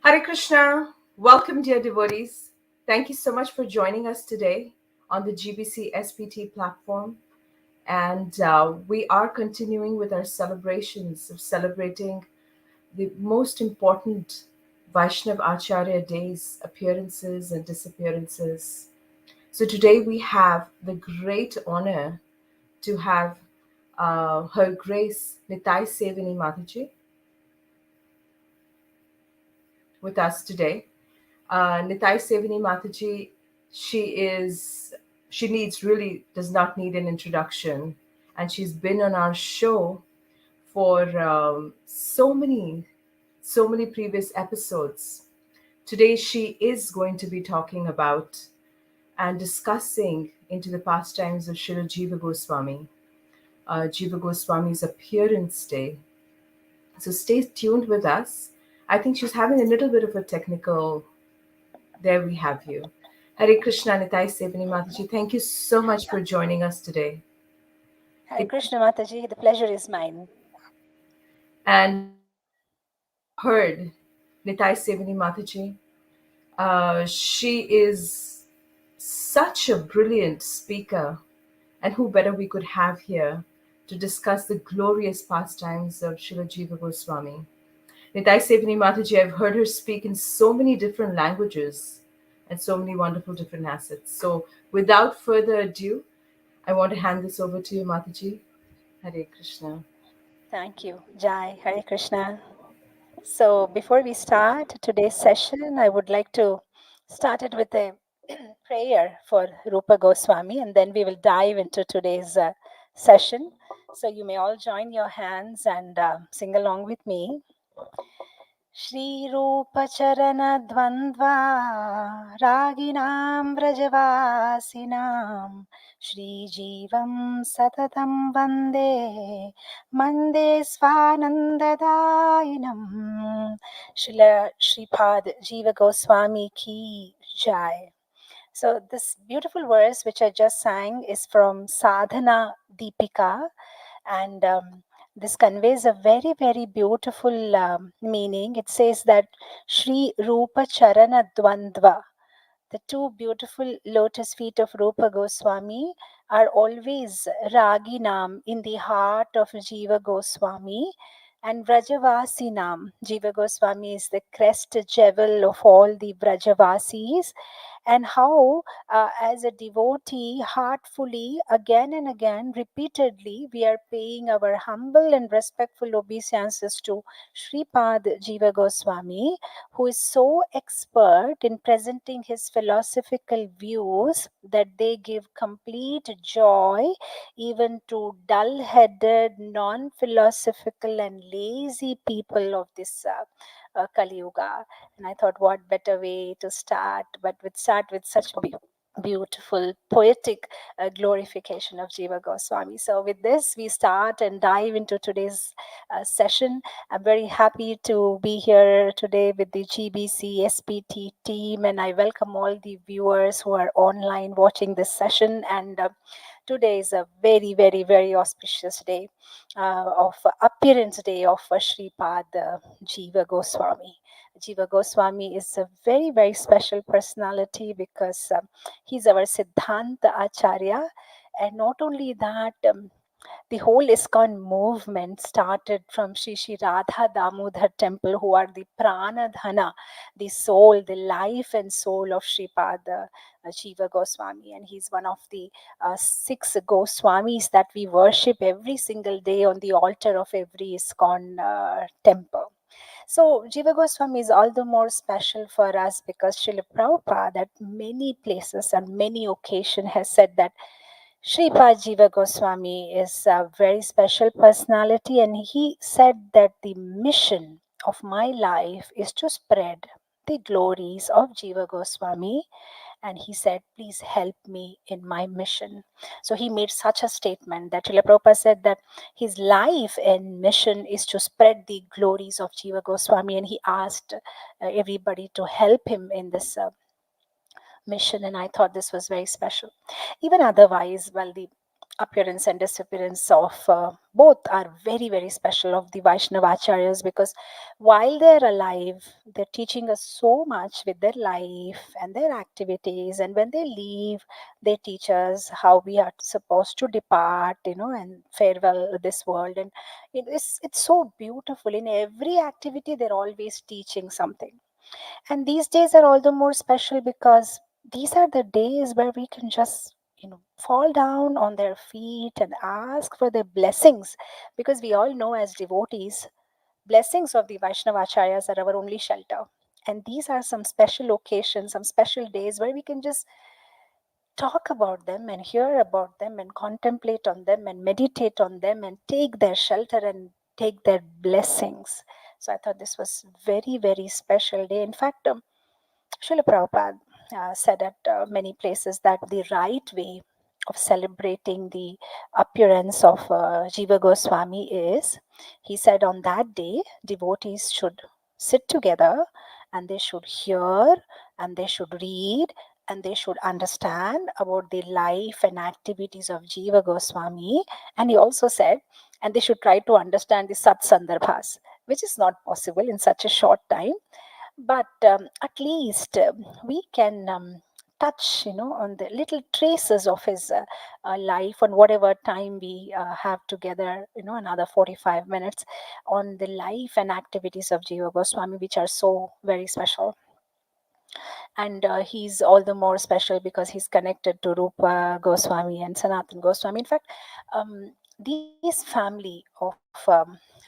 Hare Krishna. Welcome, dear devotees. Thank you so much for joining us today on the GBC SPT platform. And we are continuing with our celebrations of celebrating the most important Vaishnava Acharya days, appearances and disappearances. So today we have the great honor to have Her Grace Nitai Sevini Mataji with us today. Nitai Sevini Mataji, she needs really does not need an introduction, and she's been on our show for so many previous episodes. Today she is going to be talking about and discussing into the pastimes of Srila Jiva Goswami, Jiva Goswami's appearance day. So stay tuned with us. I think she's having a little bit of a technical. There we have you. Hare Krishna, Nitai Sevini Mataji. Thank you so much for joining us today. Hare Krishna Mataji, the pleasure is mine. And heard Nitai Sevini Mataji. She is such a brilliant speaker, and who better we could have here to discuss the glorious pastimes of Srila Jiva Goswami. Nitai Sevini Mataji, I've heard her speak in so many different languages and so many wonderful different assets. So without further ado, I want to hand this over to you, Mataji. Hare Krishna. Thank you. Jai, Hare Krishna. So before we start today's session, I would like to start it with a prayer for Rupa Goswami, and then we will dive into today's session. So you may all join your hands and sing along with me. श्रीरूपचरणद्वन्द्वा रागिणां व्रजवासिनां श्रीजीवं सततं वन्दे मन्दे स्वानन्ददायिनं Sripad Jiva Goswami ki jai. So this beautiful verse which I just sang is from Sadhana Deepika, and this conveys a very, very beautiful meaning. It says that Shri Rupa Charana Dvandva, the two beautiful lotus feet of Rupa Goswami, are always Raginam in the heart of Jiva Goswami. And Vrajavasinam, Jiva Goswami is the crest jewel of all the Vrajavasis. And how, as a devotee, heartfully, again and again, repeatedly, we are paying our humble and respectful obeisances to Sripad Jiva Goswami, who is so expert in presenting his philosophical views that they give complete joy even to dull-headed, non-philosophical and lazy people of this Kali Yuga. And I thought, what better way to start but with such beautiful poetic glorification of Jiva Goswami. So with this we start and dive into today's session. I'm very happy to be here today with the GBC SPT team, and I welcome all the viewers who are online watching this session. And today is a very, very, very auspicious day of appearance day of Sripad Jiva Goswami. Jiva Goswami is a very, very special personality because he's our Siddhanta Acharya. And not only that, the whole ISKCON movement started from Sri Sri Radha Damodar temple, who are the Pranadhana, the soul, the life and soul of Sripad Jiva Goswami. And he's one of the 6 Goswamis that we worship every single day on the altar of every ISKCON temple. So Jiva Goswami is all the more special for us because Srila Prabhupada at many places and many occasions has said that Sripad Jiva Goswami is a very special personality, and he said that the mission of my life is to spread the glories of Jiva Goswami. And he said, please help me in my mission. So he made such a statement that Srila Prabhupada said that his life and mission is to spread the glories of Jiva Goswami, and he asked everybody to help him in this mission. And I thought this was very special. Even otherwise, well, the Appearance and Disappearance of both are very, very special of the Vaishnava Acharyas, because while they're alive, they're teaching us so much with their life and their activities. And when they leave, they teach us how we are supposed to depart, and farewell this world. And it's so beautiful. In every activity, they're always teaching something. And these days are all the more special because these are the days where we can just, fall down on their feet and ask for their blessings. Because we all know, as devotees, blessings of the Vaishnavacharyas are our only shelter. And these are some special occasions, some special days where we can just talk about them and hear about them and contemplate on them and meditate on them and take their shelter and take their blessings. So I thought this was very, very special day. In fact, Srila Prabhupada said at many places that the right way of celebrating the appearance of Jiva Goswami is, he said, on that day, devotees should sit together and they should hear and they should read and they should understand about the life and activities of Jiva Goswami. And he also said, and they should try to understand the Sat Sandarbhas, which is not possible in such a short time, but at least we can touch, on the little traces of his life, on whatever time we have together, another 45 minutes, on the life and activities of Jiva Goswami, which are so very special. And he's all the more special because he's connected to Rupa Goswami and Sanatan Goswami. In fact, these family of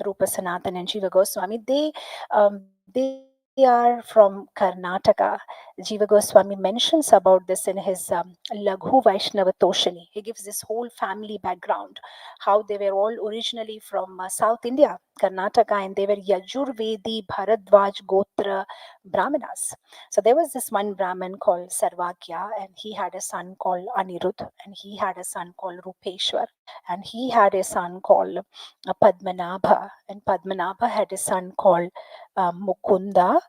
Rupa Sanatan and Jiva Goswami, they are from Karnataka. Jiva Goswami mentions about this in his Laghu Vaishnava Toshani. He gives this whole family background, how they were all originally from South India, Karnataka, and they were Yajurvedi Bharadwaj Gotra Brahmanas. So there was this one Brahmin called Sarvagya, and he had a son called Anirudh, and he had a son called Rupeshwar, and he had a son called Padmanabha, and Padmanabha had a son called Mukunda,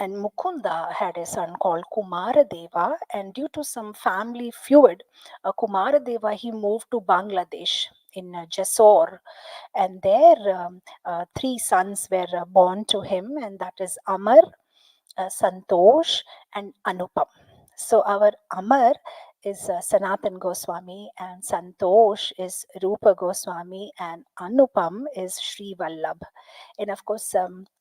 and Mukunda had a son called Kumaradeva. And due to some family feud, Kumaradeva, he moved to Bangladesh in Jessore, and there three sons were born to him, and that is Amar, Santosh, and Anupam. So our Amar is Sanatan Goswami, and Santosh is Rupa Goswami, and Anupam is Sri Vallabh. And of course,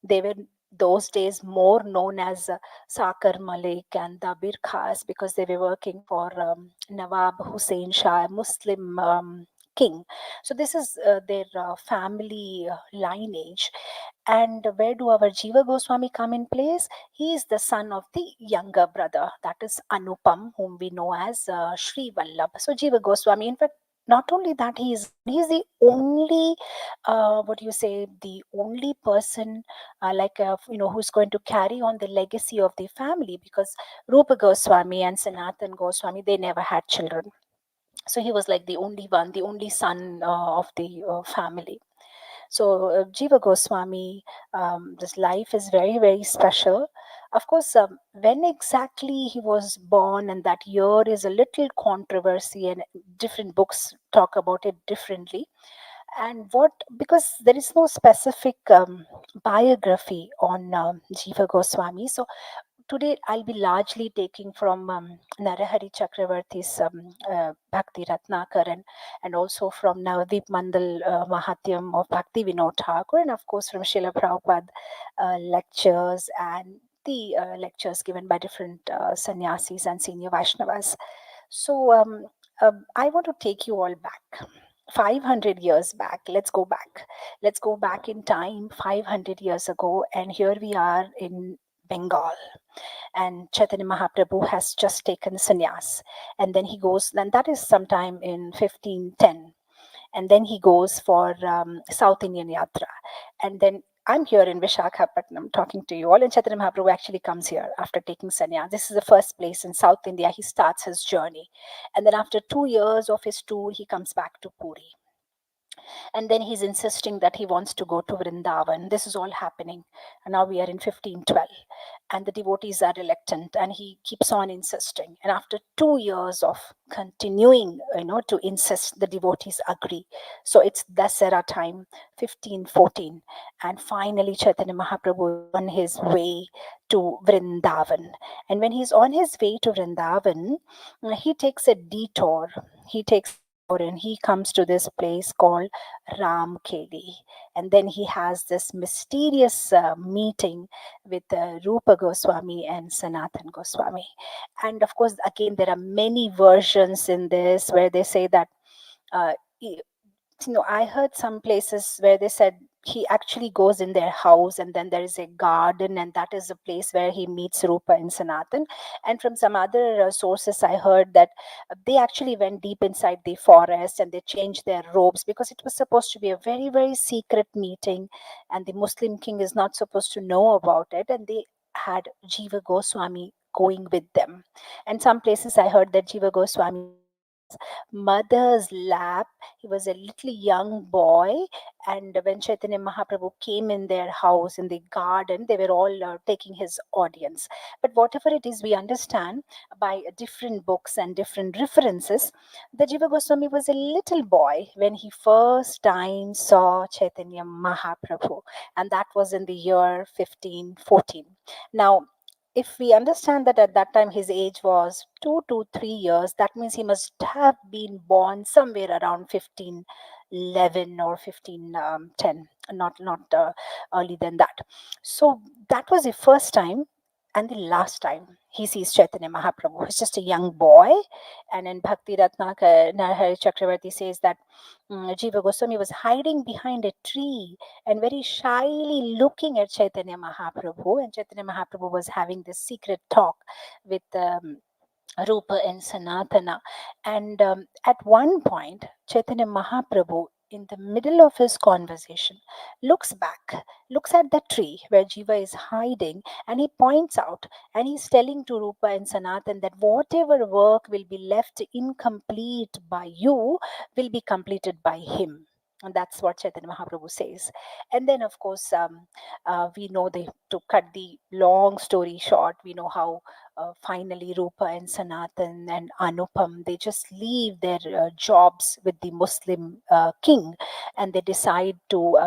they were those days more known as Sakar Malik and Dabir Khas, because they were working for Nawab Hussain Shah, a Muslim king. So this is their family lineage. And where do our Jiva Goswami come in place? He is the son of the younger brother, that is Anupam, whom we know as Sri Vallabh. So Jiva Goswami, in fact, not only that, he's the only, what do you say, the only person, who's going to carry on the legacy of the family, because Rupa Goswami and Sanatan Goswami, they never had children. So he was like the only one, the only son of the family. So Jiva Goswami, this life is very, very special. Of course, when exactly he was born and that year is a little controversy, and different books talk about it differently. And what, because there is no specific biography on Jiva Goswami, so today I'll be largely taking from Narahari Chakravarti's Bhakti Ratnakar, and also from Navadip Mandal Mahatyam of Bhakti Vinod Thakur, and of course from Srila Prabhupada lectures and the lectures given by different sannyasis and senior Vaishnavas. So I want to take you all back. 500 years back. Let's go back. Let's go back in time 500 years ago, and here we are in Bengal, and Chaitanya Mahaprabhu has just taken sannyas, and then he goes, and that is sometime in 1510, and then he goes for South Indian Yatra, and then I'm here in Visakhapatnam talking to you all, and Chaitanya Mahaprabhu actually comes here after taking sannyas. This is the first place in South India he starts his journey, and then after 2 years of his tour, he comes back to Puri. And then he's insisting that he wants to go to Vrindavan. This is all happening. And now we are in 1512. And the devotees are reluctant, and he keeps on insisting. And after 2 years of continuing, to insist, the devotees agree. So it's Dasara time, 1514. And finally, Chaitanya Mahaprabhu is on his way to Vrindavan. And when he's on his way to Vrindavan, he takes a detour. He takes a detour and he comes to this place called Ram Keli. And then he has this mysterious meeting with Rupa Goswami and Sanatan Goswami. And of course, again, there are many versions in this where they say that. Uh, I heard some places where they said he actually goes in their house, and then there is a garden, and that is a place where he meets Rupa and Sanatan. And from some other sources, I heard that they actually went deep inside the forest and they changed their robes because it was supposed to be a very, very secret meeting, and the Muslim king is not supposed to know about it. And they had Jiva Goswami going with them. And some places I heard that Jiva Goswami was in his mother's lap. He was a little young boy, and when Chaitanya Mahaprabhu came in their house in the garden, they were all taking his audience. But whatever it is, we understand by different books and different references that Jiva Goswami was a little boy when he first time saw Chaitanya Mahaprabhu, and that was in the year 1514. Now, if we understand that at that time his age was 2 to 3 years, that means he must have been born somewhere around 1511 or 1510, not early than that. So that was the first time and the last time he sees Chaitanya Mahaprabhu. He's just a young boy, and in Bhakti Ratnaka, Narahari Chakravarti says that Jiva Goswami was hiding behind a tree and very shyly looking at Chaitanya Mahaprabhu. And Chaitanya Mahaprabhu was having this secret talk with Rupa and Sanatana. And at one point, Chaitanya Mahaprabhu, in the middle of his conversation, looks back, looks at the tree where Jiva is hiding, and he points out and he's telling to Rupa and Sanatan that whatever work will be left incomplete by you will be completed by him. And that's what Chaitanya Mahaprabhu says. And then, of course, we know to cut the long story short, we know how finally Rupa and Sanatan and Anupam, they just leave their jobs with the Muslim king, and they decide to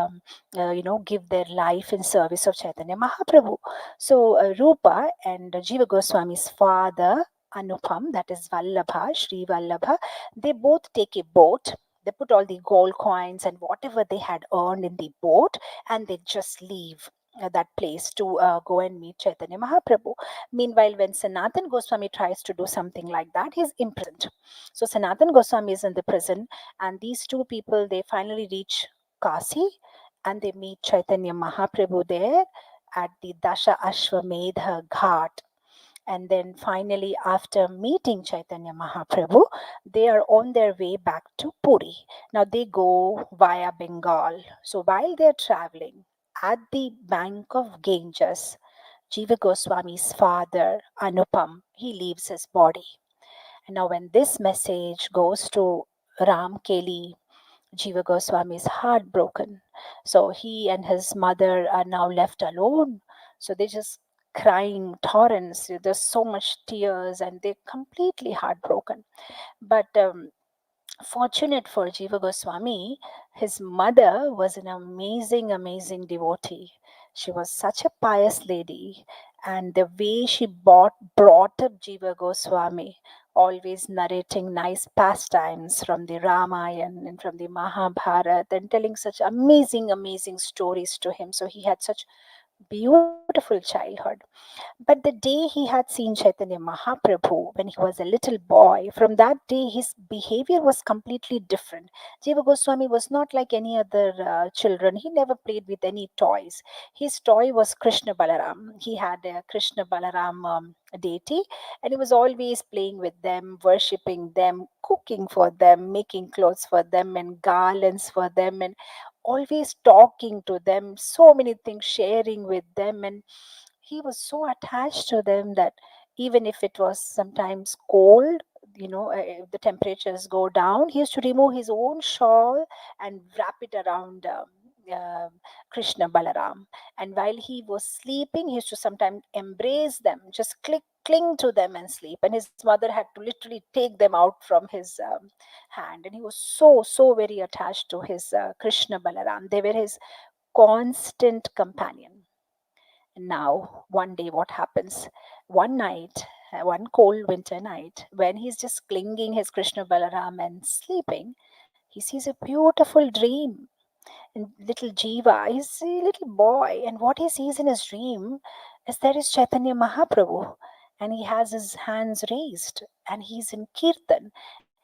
give their life in service of Chaitanya Mahaprabhu. So Rupa and Jiva Goswami's father Anupam, that is Vallabha, Sri Vallabha, they both take a boat. They put all the gold coins and whatever they had earned in the boat, and they just leave that place to go and meet Chaitanya Mahaprabhu. Meanwhile, when Sanatan Goswami tries to do something like that, he's imprisoned. So Sanatan Goswami is in the prison, and these two people, they finally reach Kasi, and they meet Chaitanya Mahaprabhu there at the Dasha Ashwamedha Ghat. And then finally, after meeting Chaitanya Mahaprabhu, they are on their way back to Puri. Now they go via Bengal. So while they're traveling at the bank of Ganges, Jiva Goswami's father, Anupam, he leaves his body. And now, when this message goes to Ram Keli, Jiva Goswami is heartbroken. So he and his mother are now left alone. So they're just crying torrents. There's so much tears, and they're completely heartbroken. But fortunate for Jiva Goswami, his mother was an amazing, amazing devotee. She was such a pious lady, and the way she brought up Jiva Goswami, always narrating nice pastimes from the Ramayana and from the Mahabharata, and telling such amazing, amazing stories to him. So he had such beautiful childhood. But the day he had seen Chaitanya Mahaprabhu when he was a little boy, from that day his behavior was completely different. Jiva Goswami was not like any other children. He never played with any toys. His toy was Krishna Balaram. He had a Krishna Balaram deity, and he was always playing with them, worshipping them, cooking for them, making clothes for them, and garlands for them, and always talking to them, so many things sharing with them. And he was so attached to them that even if it was sometimes cold, the temperatures go down, he used to remove his own shawl and wrap it around Krishna Balaram. And while he was sleeping, he used to sometimes embrace them, just cling to them and sleep. And his mother had to literally take them out from his hand. And he was so very attached to his Krishna Balaram. They were his constant companion. And now, one day, what happens? One night, one cold winter night, when he's just clinging his Krishna Balaram and sleeping, he sees a beautiful dream. And little Jiva, he's a little boy, and what he sees in his dream is there is Chaitanya Mahaprabhu, and he has his hands raised, and he's in kirtan,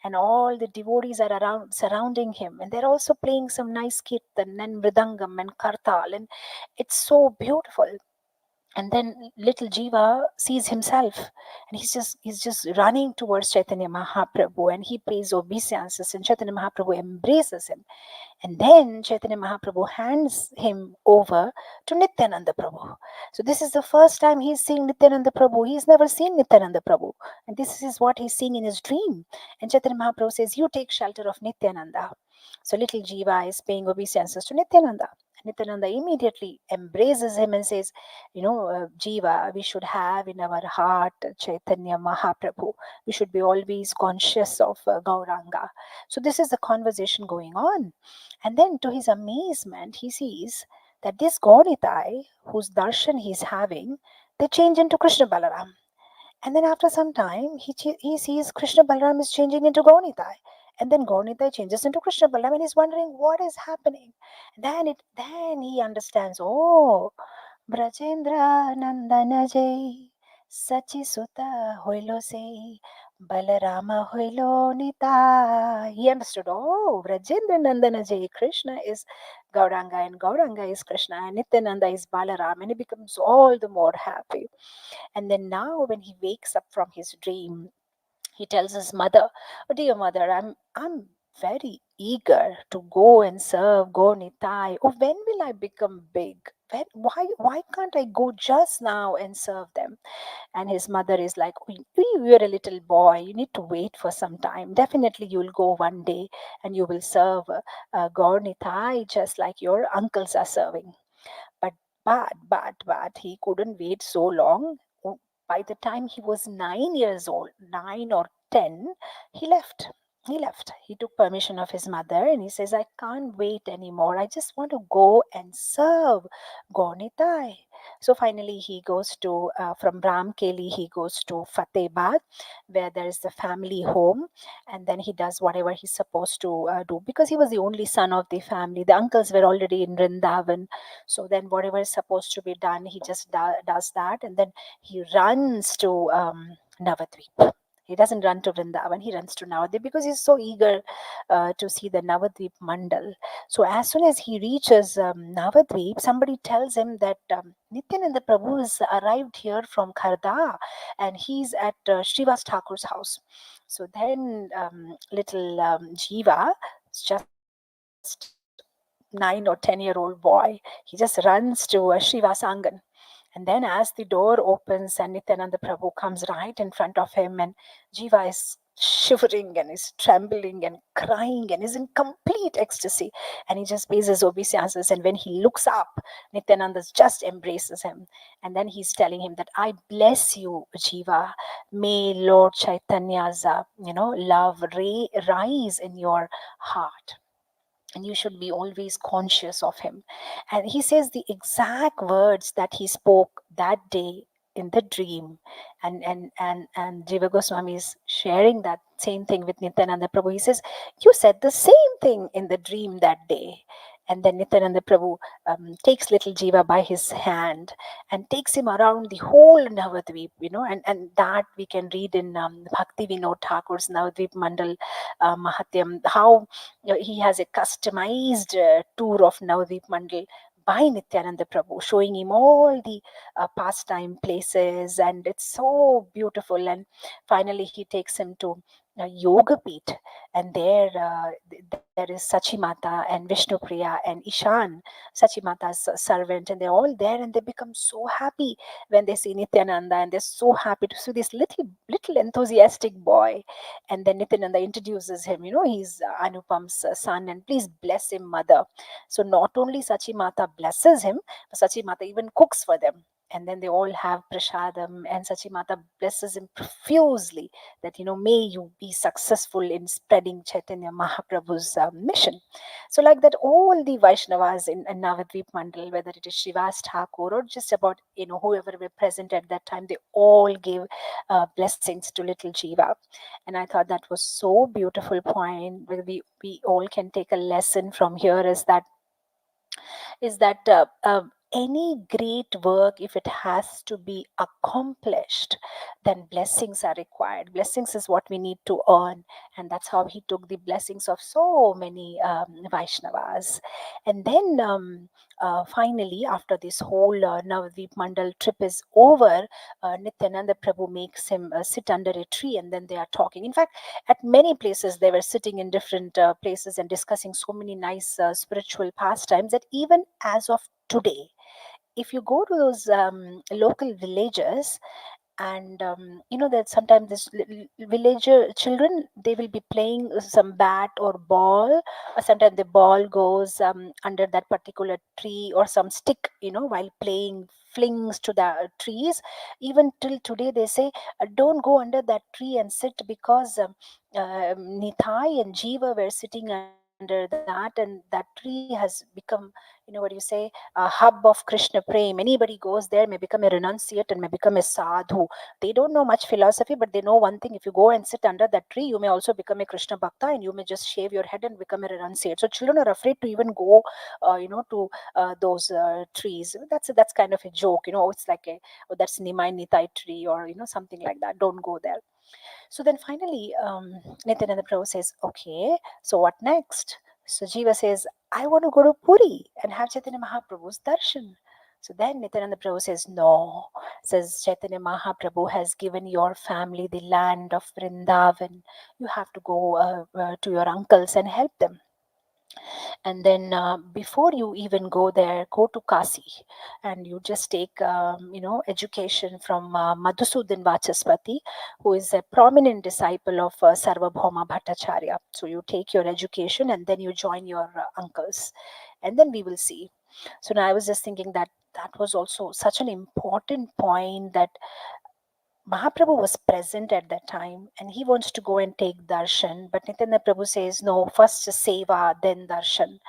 and all the devotees are around surrounding him, and they're also playing some nice kirtan and mridangam and kartal, and it's so beautiful. And then little Jiva sees himself, and he's just running towards Chaitanya Mahaprabhu, and he pays obeisances, and Chaitanya Mahaprabhu embraces him. And then Chaitanya Mahaprabhu hands him over to Nityananda Prabhu. So this is the first time he's seeing Nityananda Prabhu. He's never seen Nityananda Prabhu. And this is what he's seeing in his dream. And Chaitanya Mahaprabhu says, you take shelter of Nityananda. So little Jiva is paying obeisances to Nityananda. Nityananda immediately embraces him and says, Jiva, we should have in our heart Chaitanya Mahaprabhu. We should be always conscious of Gauranga. So this is the conversation going on. And then to his amazement, he sees that this Gauritai, whose darshan he's having, they change into Krishna Balaram. And then after some time, he sees Krishna Balaram is changing into Gaunitai. And then Gaunitai changes into Krishna Balaram, and he's wondering what is happening. Then he understands, oh, Brajendra Nandana Jai Sachi Sutta Hoilo Se Balarama Hoilo Nita. He understood, oh, Brajendra Nandana Jai, Krishna is Gauranga and Gauranga is Krishna and Nityananda is Balaram, and he becomes all the more happy. And then now when he wakes up from his dream, he tells his mother, oh, dear mother, I'm very eager to go and serve Go Nitai. Oh, when will I become big? Why can't I go just now and serve them? And his mother is like, "Oh, you're a little boy. You need to wait for some time. Definitely you'll go one day and you will serve Gaur Nitai just like your uncles are serving." But but he couldn't wait so long. By the time he was 9 years old, 9 or 10, he left. He took permission of his mother and he says, I can't wait anymore. I just want to go and serve Gornitai. So finally, he goes to, from Ramkeli, he goes to Fatehbad, where there is the family home. And then he does whatever he's supposed to do because he was the only son of the family. The uncles were already in Vrindavan. So then, whatever is supposed to be done, he just does that. And then he runs to Navadvip. He doesn't run to Vrindavan, he runs to Navadvip because he's so eager to see the Navadvip Mandal. So as soon as he reaches Navadvip, somebody tells him that Nityananda Prabhu has arrived here from Kharda and he's at Srivas Thakur's house. So then little Jiva, just 9 or 10-year-old boy, he just runs to Srivas Angan. And then as the door opens and Nityananda Prabhu comes right in front of him, and Jiva is shivering and is trembling and crying and is in complete ecstasy. And he just pays his obeisances. And when he looks up, Nityananda just embraces him. And then he's telling him that I bless you, Jiva. May Lord Chaitanya's, love rise in your heart. And you should be always conscious of him. And he says the exact words that he spoke that day in the dream. And Jiva Goswami is sharing that same thing with Nityananda Prabhu. He says, you said the same thing in the dream that day. And then Nityananda Prabhu takes little Jiva by his hand and takes him around the whole Navadvip, and that we can read in Bhakti Vinod Thakur's Navadvip Mandal Mahatyam, how he has a customized tour of Navadvip Mandal by Nityananda Prabhu, showing him all the pastime places, and it's so beautiful. And finally, he takes him to yoga pit, and there there is Sachimata and Vishnupriya and Ishan, Sachimata's servant, and they're all there, and they become so happy when they see Nityananda, and they're so happy to see this little enthusiastic boy. And then Nityananda introduces him, he's Anupam's son, and please bless him, mother. So not only Sachimata blesses him, but Sachimata even cooks for them. And then they all have prasadam, and Sachimata blesses him profusely that, may you be successful in spreading Chaitanya Mahaprabhu's mission. So, like that, all the Vaishnavas in Navadvip Mandal, whether it is Shivas Thakur or just about, whoever were present at that time, they all gave blessings to little Jiva. And I thought that was so beautiful point where we all can take a lesson from here, is that any great work, if it has to be accomplished, then blessings are required. Blessings is what we need to earn, and that's how he took the blessings of so many Vaishnavas. And then finally, after this whole Navadvip Mandal trip is over, Nityananda Prabhu makes him sit under a tree, and then they are talking. In fact, at many places they were sitting in different places and discussing so many nice spiritual pastimes that even as of today, if you go to those local villages, and that sometimes this villager children, they will be playing some bat or ball, or sometimes the ball goes under that particular tree, or some stick, while playing flings to the trees. Even till today they say, don't go under that tree and sit, because Nitai and Jiva were sitting under that, and that tree has become, what do you say, a hub of Krishna Prem. Anybody goes there may become a renunciate and may become a sadhu. They don't know much philosophy, but they know one thing: if you go and sit under that tree, you may also become a Krishna Bhakta, and you may just shave your head and become a renunciate. So children are afraid to even go, to those trees. That's kind of a joke, it's like oh, that's Nimai Nitai tree, or something like that. Don't go there. So then finally, Nityananda Prabhu says, okay, so what next? So Jiva says, I want to go to Puri and have Chaitanya Mahaprabhu's darshan. So then Nityananda Prabhu says, no, says Chaitanya Mahaprabhu has given your family the land of Vrindavan. You have to go to your uncles and help them. And then before you even go there, go to Kasi, and you just take education from Madhusudan Vachaspati, who is a prominent disciple of Sarvabhauma Bhattacharya. So you take your education and then you join your uncles, and then we will see. So now I was just thinking that that was also such an important point, that Mahaprabhu was present at that time and he wants to go and take darshan, but Nityananda Prabhu says, no, first seva, then darshan.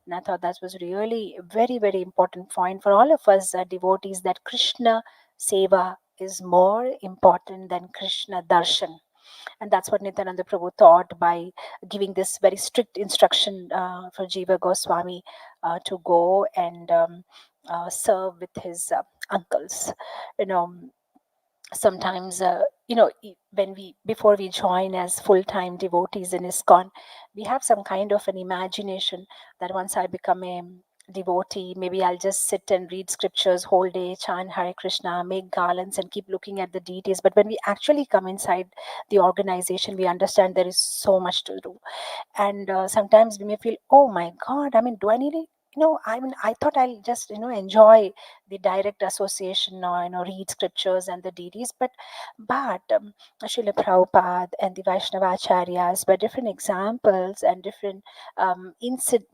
And I thought that was really a very, very important point for all of us devotees, that Krishna seva is more important than Krishna darshan. And that's what Nityananda Prabhu thought by giving this very strict instruction for Jiva Goswami to go and serve with his uncles. You know, sometimes when we before we join as full-time devotees in ISKCON, we have some kind of an imagination that once I become a devotee, maybe I'll just sit and read scriptures whole day, chant Hare Krishna, make garlands, and keep looking at the deities. But when we actually come inside the organization, we understand there is so much to do. And sometimes we may feel, oh my god, I mean, do I need it? I mean, I thought I'll just enjoy the direct association, or read scriptures and the deities. But Srila Prabhupada and the Vaishnava Acharyas, by different examples and different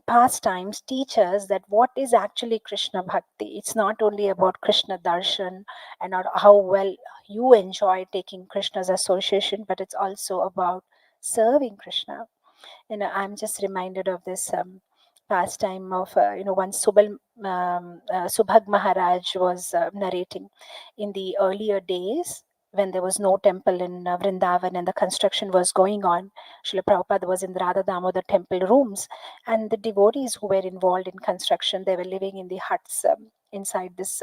pastimes, teach us that what is actually Krishna Bhakti. It's not only about Krishna Darshan and not how well you enjoy taking Krishna's association, but it's also about serving Krishna. I'm just reminded of this pastime of once Subhag Maharaj was narrating in the earlier days, when there was no temple in Vrindavan and the construction was going on. Srila Prabhupada was in the Radha Damodar temple rooms, and the devotees who were involved in construction, they were living in the huts inside this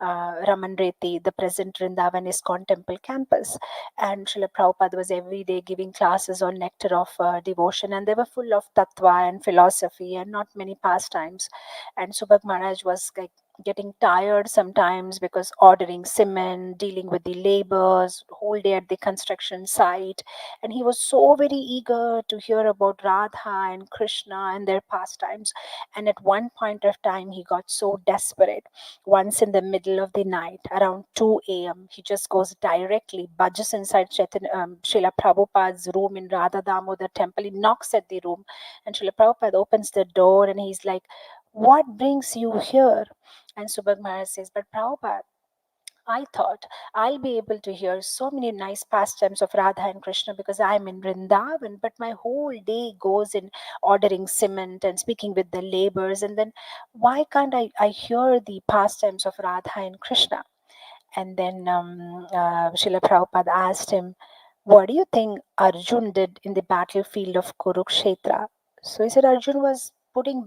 Raman Reti, the present Vrindavan ISKCON temple campus. And Srila Prabhupada was every day giving classes on nectar of devotion, and they were full of tattva and philosophy and not many pastimes. And Subhag Maharaj was like getting tired sometimes because ordering cement, dealing with the labors, whole day at the construction site. And he was so very eager to hear about Radha and Krishna and their pastimes. And at one point of time, he got so desperate. Once in the middle of the night, around 2 a.m., he just goes directly, budges inside Srila Prabhupada's room in Radha Damodar temple. He knocks at the room, and Srila Prabhupada opens the door and he's like, "What brings you here?" And Subhag Maharaj says, "But Prabhupada, I thought I'll be able to hear so many nice pastimes of Radha and Krishna because I'm in Vrindavan, but my whole day goes in ordering cement and speaking with the laborers. And then why can't I hear the pastimes of Radha and Krishna?" And then Srila Prabhupada asked him, "What do you think Arjun did in the battlefield of Kurukshetra?" So he said Arjun was putting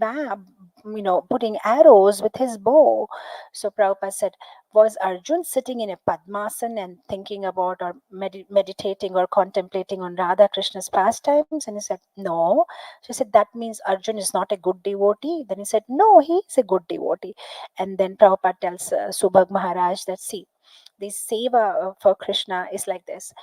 arrows with his bow. So Prabhupada said, "Was Arjun sitting in a Padmasan and thinking about or meditating or contemplating on Radha Krishna's pastimes?" And he said, "No." So he said, "That means Arjun is not a good devotee." Then he said, "No, he is a good devotee." And then Prabhupada tells Subhag Maharaj that, see, the seva for Krishna is like this.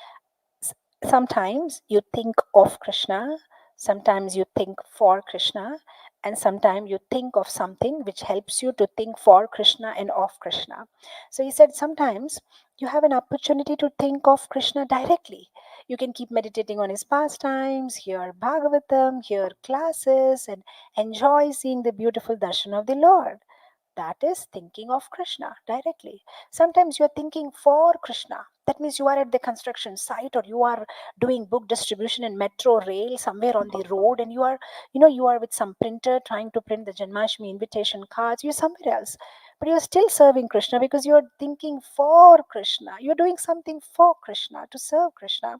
S- Sometimes you think of Krishna, sometimes you think for Krishna, and sometimes you think of something which helps you to think for Krishna and of Krishna. So he said sometimes you have an opportunity to think of Krishna directly. You can keep meditating on his pastimes, hear Bhagavatam, hear classes, and enjoy seeing the beautiful darshan of the Lord. That is thinking of Krishna directly. Sometimes you are thinking for Krishna. That means you are at the construction site, or you are doing book distribution in metro rail somewhere on the road, and you are with some printer trying to print the Janmashtami invitation cards. You're somewhere else, but you're still serving Krishna because you're thinking for Krishna. You're doing something for Krishna to serve Krishna.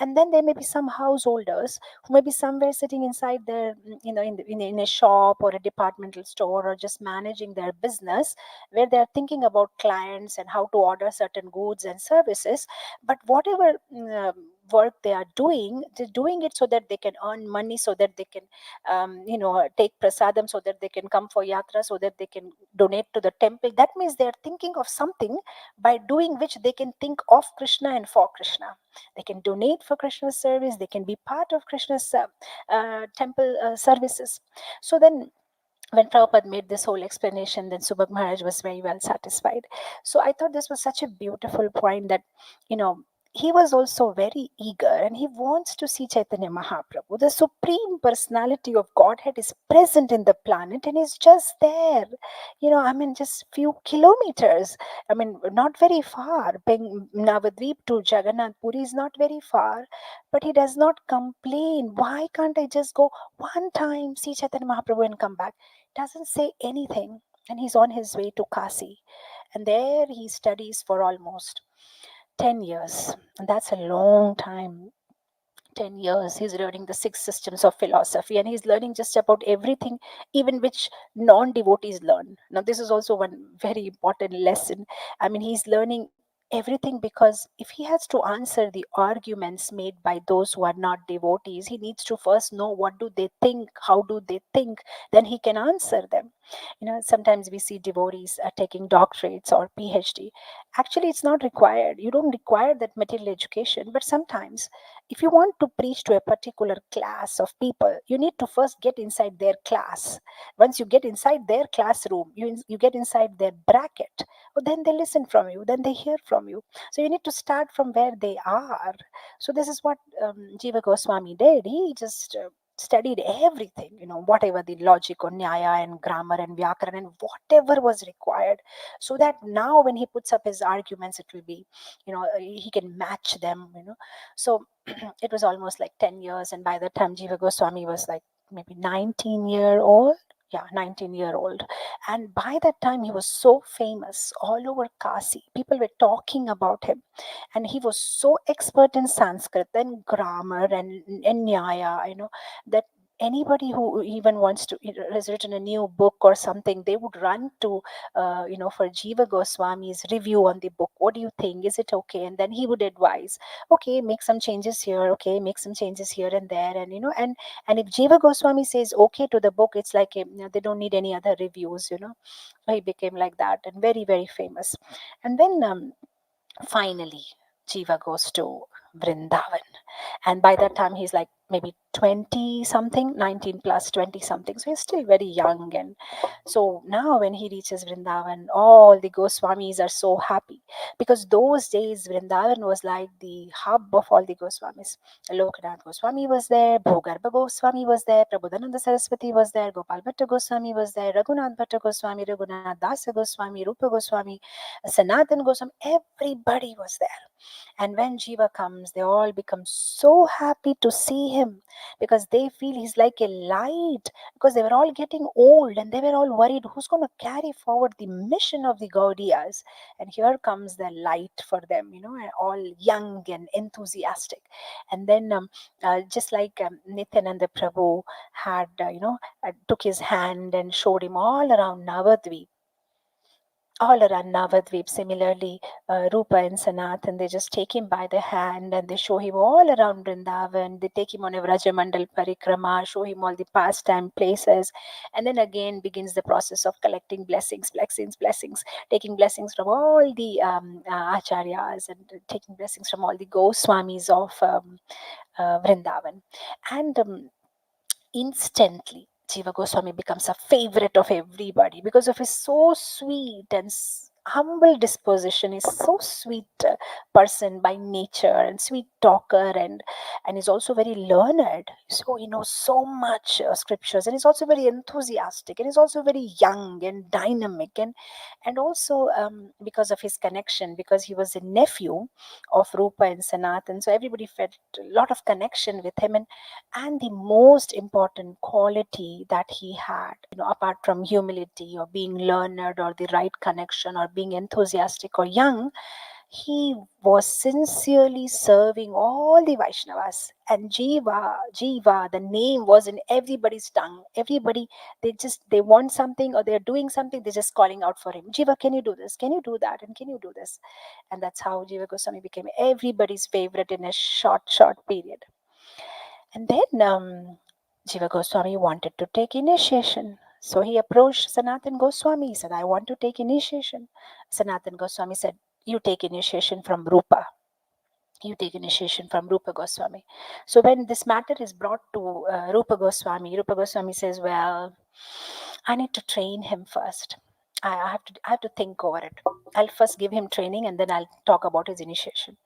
And then there may be some householders who may be somewhere sitting inside their, in a shop or a departmental store, or just managing their business, where they're thinking about clients and how to order certain goods and services. But whatever work they are doing, they're doing it so that they can earn money, so that they can take prasadam, so that they can come for yatra, so that they can donate to the temple. That means they are thinking of something by doing which they can think of Krishna and for Krishna. They can donate for Krishna's service, they can be part of Krishna's temple services. So then when Prabhupada made this whole explanation, then Subhag Maharaj was very well satisfied. So I thought this was such a beautiful point that, you know, he was also very eager and he wants to see Chaitanya Mahaprabhu. The Supreme Personality of Godhead is present in the planet and is just there. I mean, just few kilometers. I mean, not very far. Navadvip to Jagannath Puri is not very far, but he does not complain. Why can't I just go one time, see Chaitanya Mahaprabhu and come back? Doesn't say anything, and he's on his way to Kasi, and there he studies for almost 10 years, and that's a long time. 10 years he's learning the six systems of philosophy, and he's learning just about everything, even which non-devotees learn. Now this is also one very important lesson. I mean, he's learning everything because if he has to answer the arguments made by those who are not devotees, he needs to first know what do they think, how do they think, then he can answer them. Sometimes we see devotees taking doctorates or PhD. Actually, it's not required. You don't require that material education, but sometimes if you want to preach to a particular class of people, you need to first get inside their class. Once you get inside their classroom, you get inside their bracket, well, then they listen from you, then they hear from you. So you need to start from where they are. So this is what Jiva Goswami did. He just studied everything, whatever the logic or nyaya and grammar and vyakaran and whatever was required, so that now when he puts up his arguments, it will be, he can match them. So it was almost like 10 years, and by the time Jiva Goswami was like maybe 19-year-old, yeah, 19-year-old, and by that time he was so famous all over Kasi. People were talking about him, and he was so expert in Sanskrit and grammar and nyaya, that anybody who even wants to, has written a new book or something, they would run to, for Jiva Goswami's review on the book. What do you think? Is it okay? And then he would advise, okay, make some changes here, okay, make some changes here and there. And, and if Jiva Goswami says okay to the book, it's like, they don't need any other reviews. So he became like that and very, very famous. And then finally, Jiva goes to Vrindavan. And by that time, he's like maybe 20 something, 19 plus 20 something. So he's still very young. And so now when he reaches Vrindavan, all the Goswamis are so happy, because those days Vrindavan was like the hub of all the Goswamis. Lokanath Goswami was there, Bhogarbha Goswami was there, Prabodhananda Saraswati was there, Gopal Bhatta Goswami was there, Raghunath Bhatta Goswami, Raghunath Dasa Goswami, Rupa Goswami, Sanatan Goswami, everybody was there. And when Jiva comes, they all become so happy to see him, because they feel he's like a light, because they were all getting old and they were all worried who's going to carry forward the mission of the Gaudiyas. And here comes the light for them, and all young and enthusiastic. And then, just like Nityananda Prabhu had, took his hand and showed him all around Navadvip. Similarly, Rupa and Sanatan, they just take him by the hand and they show him all around Vrindavan. They take him on a Vrajamandal Parikrama, show him all the pastime places, and then again begins the process of collecting blessings, taking blessings from all the Acharyas, and taking blessings from all the Goswamis of Vrindavan. And instantly Jiva Goswami becomes a favorite of everybody because of his so sweet and humble disposition. He's so sweet person by nature, and sweet talker, and he's also very learned. So he knows so much scriptures, and he's also very enthusiastic, and he's also very young and dynamic, and also because of his connection, because he was a nephew of Rupa and Sanatan, so everybody felt a lot of connection with him. And the most important quality that he had, apart from humility or being learned or the right connection or being enthusiastic or young, he was sincerely serving all the Vaishnavas. And Jiva, the name was in everybody's tongue. Everybody, they want something or they're doing something, they're just calling out for him. Jiva, can you do this? Can you do that? And can you do this? And that's how Jiva Goswami became everybody's favorite in a short period. And then Jiva Goswami wanted to take initiation. So he approached Sanatan Goswami. He said, I want to take initiation. Sanatan Goswami said, you take initiation from Rupa. You take initiation from Rupa Goswami. So when this matter is brought to Rupa Goswami says, well, I need to train him first. I have to think over it. I'll first give him training and then I'll talk about his initiation.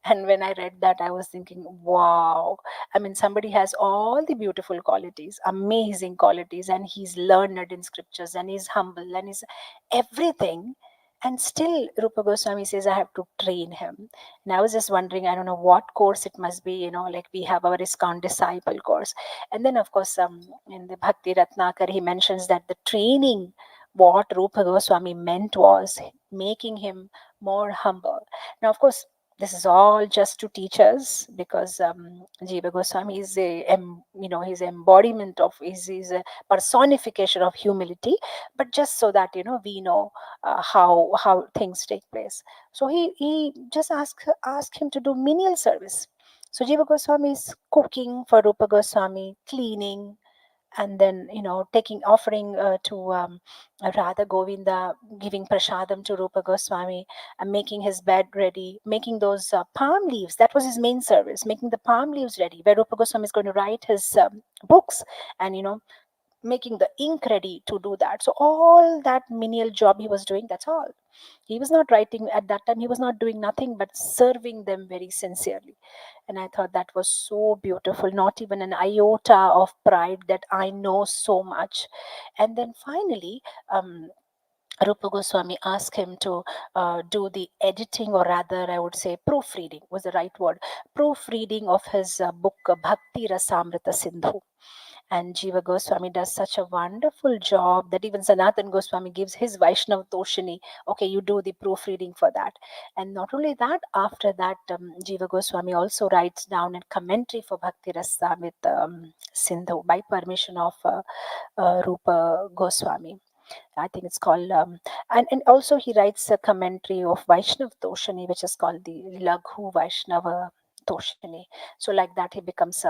And when I read that, I was thinking, wow. I mean, somebody has all the beautiful qualities, amazing qualities, and he's learned in scriptures, and he's humble, and he's everything. And still, Rupa Goswami says, I have to train him. And I was just wondering, I don't know what course it must be, like we have our ISKCON disciple course. And then, of course, in the Bhakti Ratnakar, he mentions that the training, what Rupa Goswami meant was making him more humble. Now, of course, this is all just to teach us, because Jiva Goswami is his embodiment of, is a personification of humility, but just so that, we know how things take place. So he just asked him to do menial service. So Jiva Goswami is cooking for Rupa Goswami, cleaning, and then taking offering to Radha Govinda, giving prasadam to Rupa Goswami, and making his bed ready, making those palm leaves. That was his main service, making the palm leaves ready, where Rupa Goswami is going to write his books, and making the ink ready to do that. So all that menial job he was doing, that's all. He was not writing at that time, he was not doing nothing but serving them very sincerely. And I thought that was so beautiful, not even an iota of pride that I know so much. And then finally, Rupa Goswami asked him to do the editing, or rather, I would say proofreading was the right word, proofreading of his book Bhakti Rasamrita Sindhu. And Jiva Goswami does such a wonderful job that even Sanatan Goswami gives his Vaishnav Toshini. Okay, you do the proofreading for that. And not only that, after that, Jiva Goswami also writes down a commentary for Bhakti Rasamrit Sindhu by permission of Rupa Goswami. I think it's called, and also he writes a commentary of Vaishnav Toshani, which is called the Laghu Vaishnava Toshani. So, like that, he becomes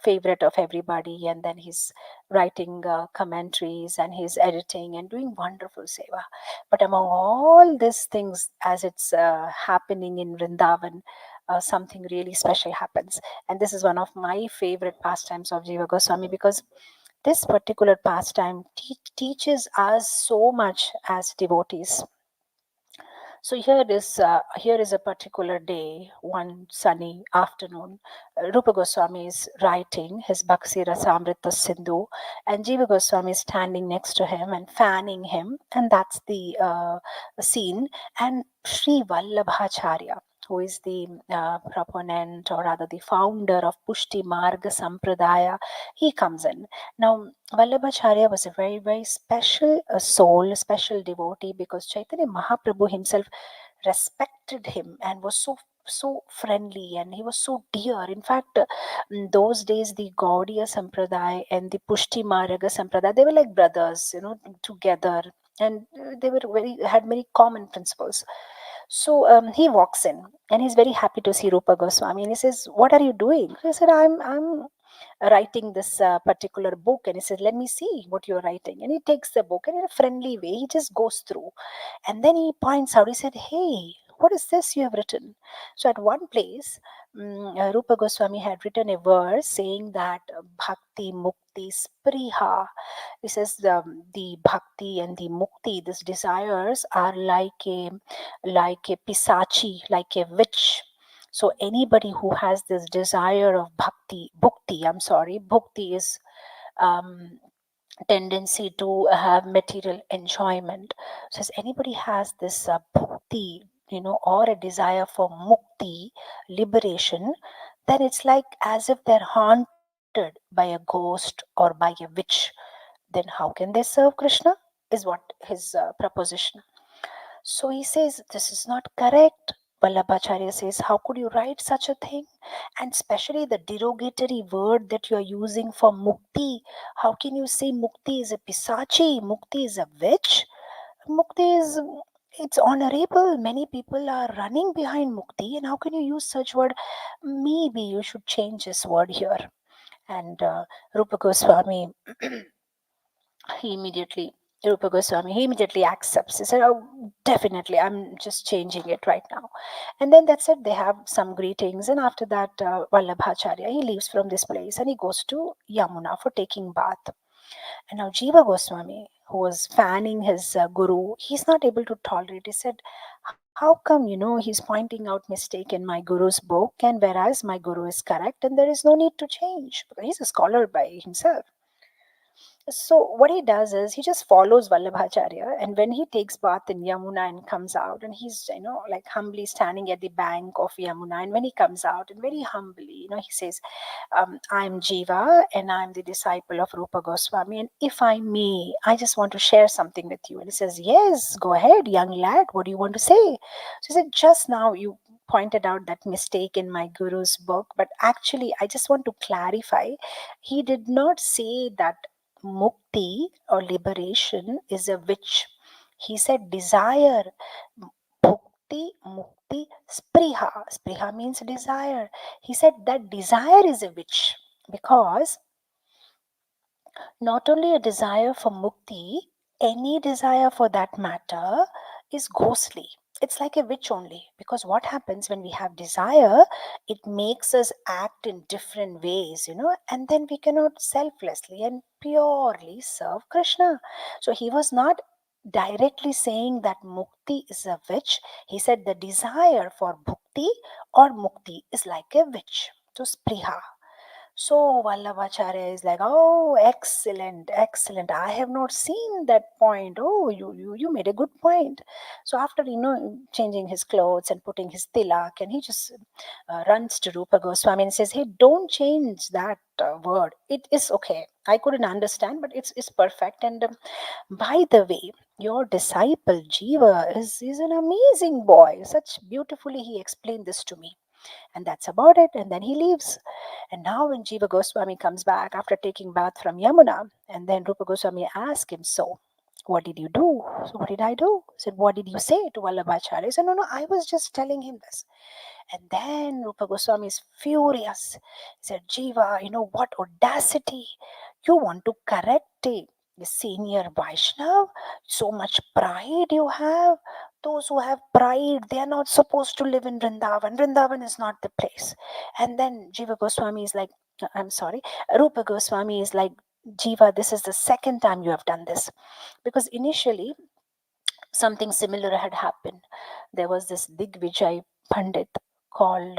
favorite of everybody, and then he's writing commentaries and he's editing and doing wonderful seva. But among all these things, as it's happening in Vrindavan, something really special happens. And this is one of my favorite pastimes of Jiva Goswami, because this particular pastime teaches us so much as devotees. So here is a particular day, one sunny afternoon. Rupa Goswami is writing his Bhakti Rasamrita Sindhu, and Jiva Goswami is standing next to him and fanning him, and that's the scene. And Sri Vallabhacharya, who is the proponent or rather the founder of Pushtimarg Sampradaya, he comes in. Now, Vallabhacharya was a very, very special soul, a special devotee, because Chaitanya Mahaprabhu himself respected him and was so friendly, and he was so dear. In fact, in those days, the Gaudiya Sampradaya and the Pushti Marga Sampradaya, they were like brothers, together, and they were very had many common principles. So he walks in and he's very happy to see Rupa Goswami, and he says, "What are you doing?" So I said, "I'm writing this particular book." And he says, "Let me see what you're writing." And he takes the book, and in a friendly way he just goes through, and then he points out, he said, "Hey, what is this you have written?" So at one place, Rupa Goswami had written a verse saying that bhakti mukti spriha. He says the bhakti and the mukti, these desires, are like a pisachi, like a witch. So anybody who has this desire of bhakti is um, tendency to have material enjoyment. So if anybody has this bhakti, or a desire for mukti, liberation, then it's like as if they're haunted by a ghost or by a witch. Then how can they serve Krishna? Is what his proposition. So he says, "This is not correct." Vallabhacharya says, "How could you write such a thing? And especially the derogatory word that you are using for mukti. How can you say mukti is a pisachi? Mukti is a witch? Mukti is, it's honorable. Many people are running behind mukti. And how can you use such word? Maybe you should change this word here." And Rupa Goswami he immediately Rupa Goswami, he immediately accepts. He said, "Oh, definitely, I'm just changing it right now." And then that's it. They have some greetings, and after that, Vallabhacharya, he leaves from this place and he goes to Yamuna for taking bath. And now Jiva Goswami, who was fanning his guru, he's not able to tolerate. He said, "How come, he's pointing out mistake in my guru's book, and whereas my guru is correct, and there is no need to change, because he's a scholar by himself." So what he does is he just follows Vallabhacharya, and when he takes bath in Yamuna and comes out, and he's like humbly standing at the bank of Yamuna, and when he comes out and very humbly, he says, "I'm Jiva, and I'm the disciple of Rupa Goswami, and if I may, I just want to share something with you." And he says, "Yes, go ahead, young lad. What do you want to say?" So he said, "Just now you pointed out that mistake in my guru's book, but actually I just want to clarify. He did not say that mukti or liberation is a witch. He said desire. Bhukti, mukti, spriha. Spriha means desire. He said that desire is a witch, because not only a desire for mukti, any desire for that matter is ghostly. It's like a witch only, because what happens when we have desire, it makes us act in different ways, and then we cannot selflessly and purely serve Krishna. So he was not directly saying that mukti is a witch. He said the desire for bhukti or mukti is like a witch. So spriha. So Vallabhacharya is like, oh, excellent, excellent. I have not seen that point. Oh, you made a good point. So after, changing his clothes and putting his tilak, and he just runs to Rupa Goswami and says, hey, don't change that word. It is okay. I couldn't understand, but it's perfect. And by the way, your disciple Jiva is an amazing boy. Such beautifully he explained this to me. And that's about it. And then he leaves. And now when Jiva Goswami comes back after taking bath from Yamuna, and then Rupa Goswami asks him, so what did you do? So what did I do? He said, what did you say to Vallabhacharya? He said, no, I was just telling him this. And then Rupa Goswami is furious. He said, Jiva, what audacity. You want to correct a senior Vaishnav? So much pride you have. Those who have pride, they are not supposed to live in Vrindavan. Vrindavan is not the place. And then Jiva Goswami is like, I'm sorry, Rupa Goswami is like, Jiva, this is the second time you have done this. Because initially, something similar had happened. There was this Digvijay Pandit called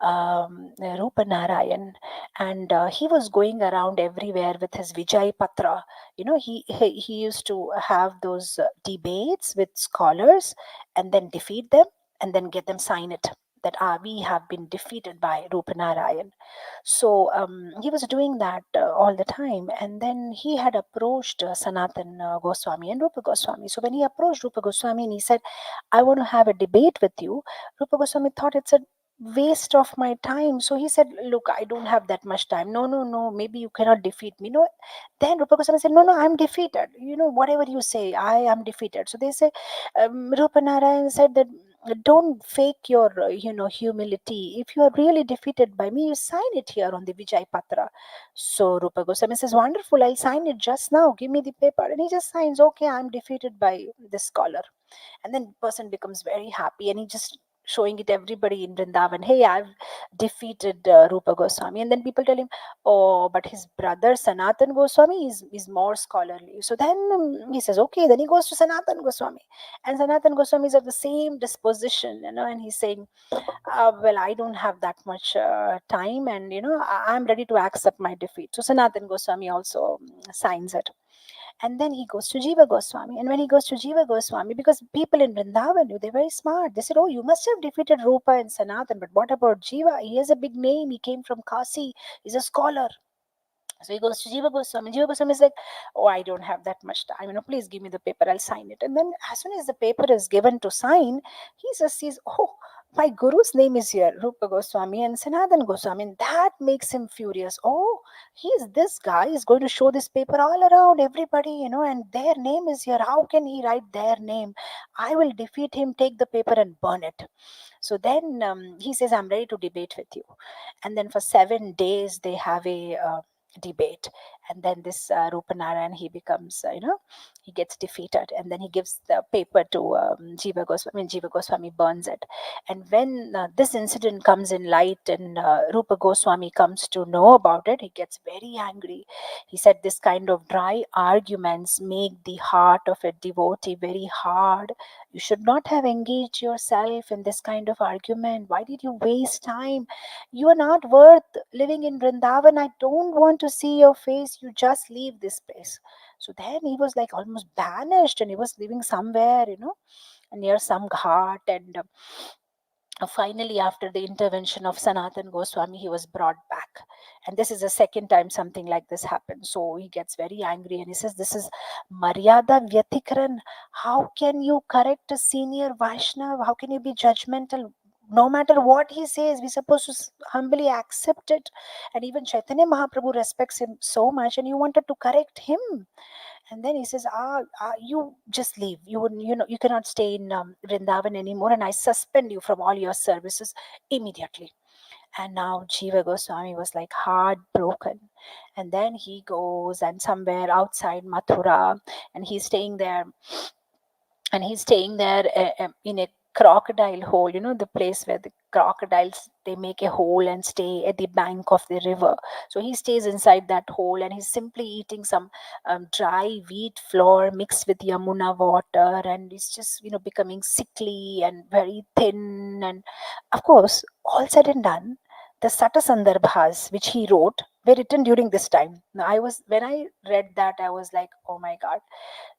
Rupa Narayan, and he was going around everywhere with his Vijay Patra. He used to have those debates with scholars and then defeat them and then get them sign it that we have been defeated by Rupa Narayan. So he was doing that all the time. And then he had approached Sanatan Goswami and Rupa Goswami. So when he approached Rupa Goswami and he said, I want to have a debate with you, Rupa Goswami thought it's a waste of my time. So he said, look, I don't have that much time. No, no, no, maybe you cannot defeat me. No. Then Rupa Goswami said, no, no, I'm defeated. Whatever you say, I am defeated. So they say, Rupa Narayan said that don't fake your humility. If you are really defeated by me, you sign it here on the Vijay Patra. So Rupa Goswami says, wonderful, I'll sign it just now, give me the paper. And he just signs, okay, I'm defeated by this scholar. And then person becomes very happy and he just showing it everybody in Vrindavan, hey, I've defeated Rupa Goswami. And then people tell him, oh, but his brother Sanatan Goswami is more scholarly. So then he says, okay, then he goes to Sanatan Goswami. And Sanatan Goswami is of the same disposition, and he's saying, well, I don't have that much time, and I'm ready to accept my defeat. So Sanatan Goswami also signs it. And then he goes to Jiva Goswami. And when he goes to Jiva Goswami, because people in Vrindavan knew, they're very smart. They said, oh, you must have defeated Rupa and Sanatan, but what about Jiva? He has a big name. He came from Kasi. He's a scholar. So he goes to Jiva Goswami. Jiva Goswami is like, oh, I don't have that much time. Please give me the paper. I'll sign it. And then as soon as the paper is given to sign, he just sees, oh, my guru's name is here, Rupa Goswami and Sanatan Goswami. And that makes him furious. Oh, this guy is going to show this paper all around everybody, and their name is here. How can he write their name? I will defeat him, take the paper and burn it. So then he says, I'm ready to debate with you. And then for 7 days, they have a debate. And then this Rupanarayan, he becomes, he gets defeated. And then he gives the paper to Jiva Goswami, and Jiva Goswami burns it. And when this incident comes in light and Rupa Goswami comes to know about it, he gets very angry. He said, this kind of dry arguments make the heart of a devotee very hard. You should not have engaged yourself in this kind of argument. Why did you waste time? You are not worth living in Vrindavan. I don't want to see your face. You just leave this place. So then he was like almost banished, and he was living somewhere, near some ghat. And finally, after the intervention of Sanatan Goswami, he was brought back. And this is the second time something like this happened. So he gets very angry and he says, this is Maryada Vyatikran. How can you correct a senior Vaishnav? How can you be judgmental? No matter what he says, we're supposed to humbly accept it. And even Chaitanya Mahaprabhu respects him so much, and you wanted to correct him. And then he says, you just leave. You cannot stay in Vrindavan anymore, and I suspend you from all your services immediately. And now Jiva Goswami was like heartbroken. And then he goes and somewhere outside Mathura, and he's staying there, in a crocodile hole, the place where the crocodiles, they make a hole and stay at the bank of the river. So he stays inside that hole, and he's simply eating some dry wheat flour mixed with Yamuna water, and he's just becoming sickly and very thin. And of course, all said and done, the Sata Sandarbhas, which he wrote, were written during this time. Now, when I read that, I was like, oh my God,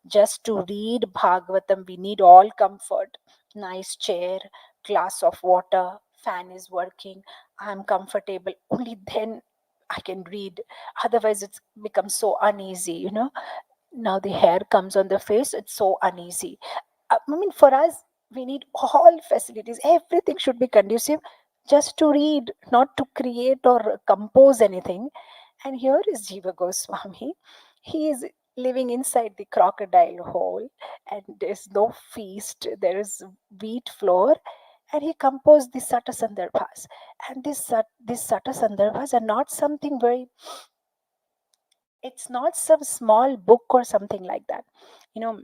just to read Bhagavatam, we need all comfort. Nice chair, glass of water, fan is working, I'm comfortable. Only then I can read. Otherwise, it's becomes so uneasy, Now the hair comes on the face, it's so uneasy. I mean, for us, we need all facilities. Everything should be conducive just to read, not to create or compose anything. And here is Jiva Goswami. He is living inside the crocodile hole, and there's no feast, there is wheat flour, and he composed the Sata Sandarbhas. And these Sata Sandarbhas are not something very, it's not some small book or something like that. You know,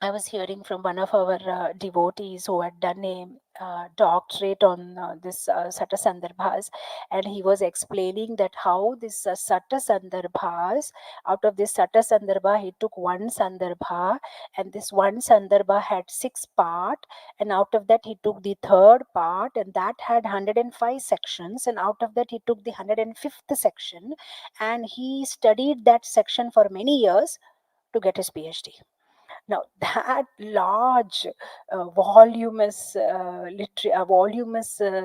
I was hearing from one of our devotees who had done a doctorate on this Sata Sandarbhas, and he was explaining that how this Sata Sandarbhas, out of this Sata Sandarbha, he took one Sandarbha, and this one Sandarbha had six part, and out of that he took the third part, and that had 105 sections, and out of that he took the 105th section, and he studied that section for many years to get his PhD. Now, that large, voluminous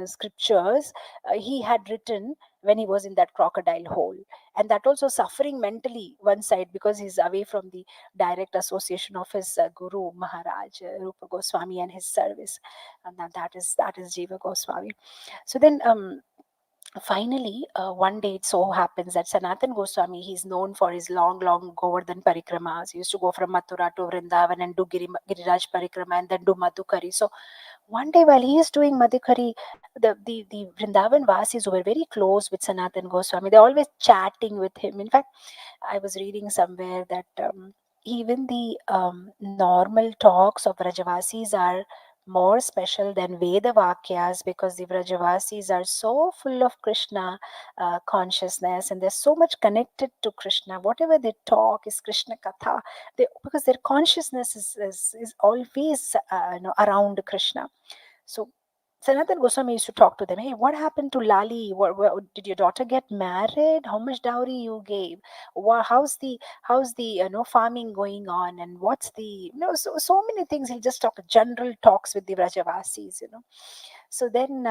scriptures he had written when he was in that crocodile hole, and that also suffering mentally one side because he's away from the direct association of his Guru Maharaj Rupa Goswami and his service, and that is Jiva Goswami. So then. Finally, one day it so happens that Sanatan Goswami, he's known for his long Govardhan parikramas. He used to go from Mathura to Vrindavan and do Giriraj parikrama and then do Madhukari. So one day while he is doing Madhukari, the Vrindavan Vasis who were very close with Sanatan Goswami, they're always chatting with him. In fact, I was reading somewhere that even the normal talks of Rajavasis are more special than Veda Vakyas because the Vrajavasis are so full of Krishna consciousness and they're so much connected to Krishna. Whatever they talk is Krishna Katha, because their consciousness is always around Krishna. So Sanatan Goswami used to talk to them. Hey, what happened to Lali? Did your daughter get married? How much dowry you gave? How's the farming going on? And what's the so many things. He'll just talk general talks with the Vrajavasis. So then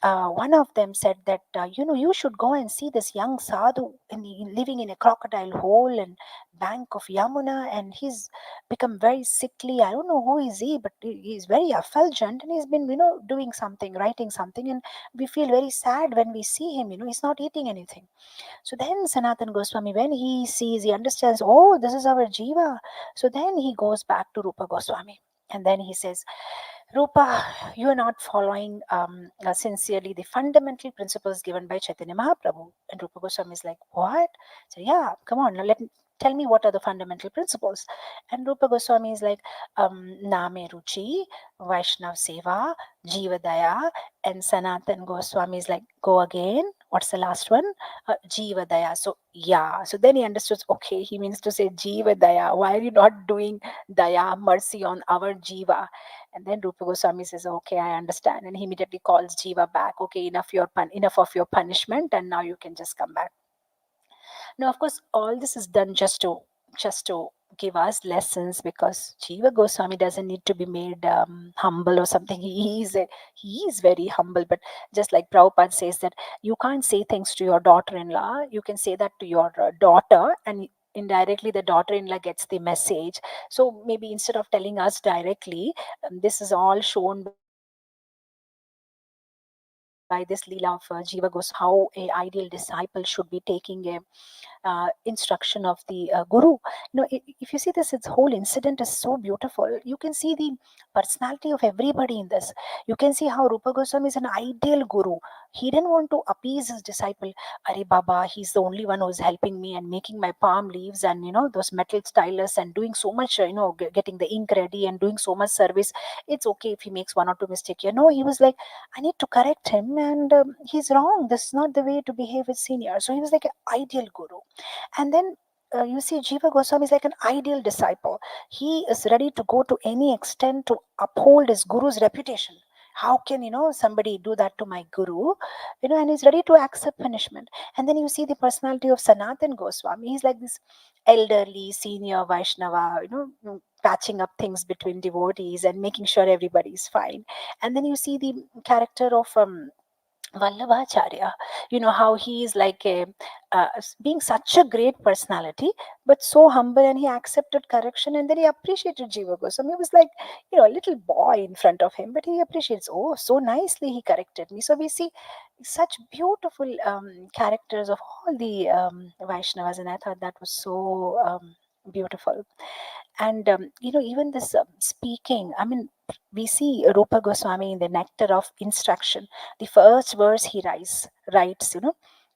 one of them said that you should go and see this young sadhu living in a crocodile hole and bank of Yamuna, and he's become very sickly. I don't know who is he, but he's very effulgent, and he's been doing something, writing something, and we feel very sad when we see him. He's not eating anything. So then Sanatan Goswami, when he sees, he understands, oh, this is our Jiva. So then he goes back to Rupa Goswami. And then he says, Rupa, you are not following sincerely the fundamental principles given by Chaitanya Mahaprabhu. And Rupa Goswami is like, what? So yeah, come on, now tell me what are the fundamental principles. And Rupa Goswami is like, Name Ruchi, Vaishnav Seva, Jiva Daya. And Sanatan Goswami is like, go again. What's the last one? Jiva Daya. So yeah. So then he understood, okay, he means to say Jiva Daya. Why are you not doing Daya, mercy on our Jiva? And then Rupa Goswami says, okay, I understand. And he immediately calls Jiva back. Okay, enough of your punishment, and now you can just come back. Now, of course, all this is done just to give us lessons because Jiva Goswami doesn't need to be made humble or something. He is very humble, but just like Prabhupada says that you can't say things to your daughter-in-law. You can say that to your daughter, and indirectly the daughter-in-law gets the message. So maybe instead of telling us directly, this is all shown by this Leela of Jiva Goswami, how a ideal disciple should be taking a instruction of the guru. If you see this, its whole incident is so beautiful. You can see the personality of everybody in this. You can see how Rupa Goswami is an ideal guru. He didn't want to appease his disciple. Are Baba, he's the only one who's helping me and making my palm leaves and those metal stylus and doing so much, getting the ink ready and doing so much service. It's okay if he makes one or two mistakes. No, he was like, I need to correct him, and he's wrong. This is not the way to behave with seniors. So he was like an ideal guru. And then you see, Jiva Goswami is like an ideal disciple. He is ready to go to any extent to uphold his guru's reputation. How can, somebody do that to my guru? And he's ready to accept punishment. And then you see the personality of Sanatan Goswami. He's like this elderly senior Vaishnava, patching up things between devotees and making sure everybody's fine. And then you see the character of Vallabhacharya, how he is like being such a great personality, but so humble, and he accepted correction, and then he appreciated Jiva Goswami. It was like, a little boy in front of him, but he appreciates, oh, so nicely he corrected me. So we see such beautiful characters of all the Vaishnavas, and I thought that was so beautiful. And even this speaking, I mean, we see Rupa Goswami in the Nectar of Instruction. The first verse he writes,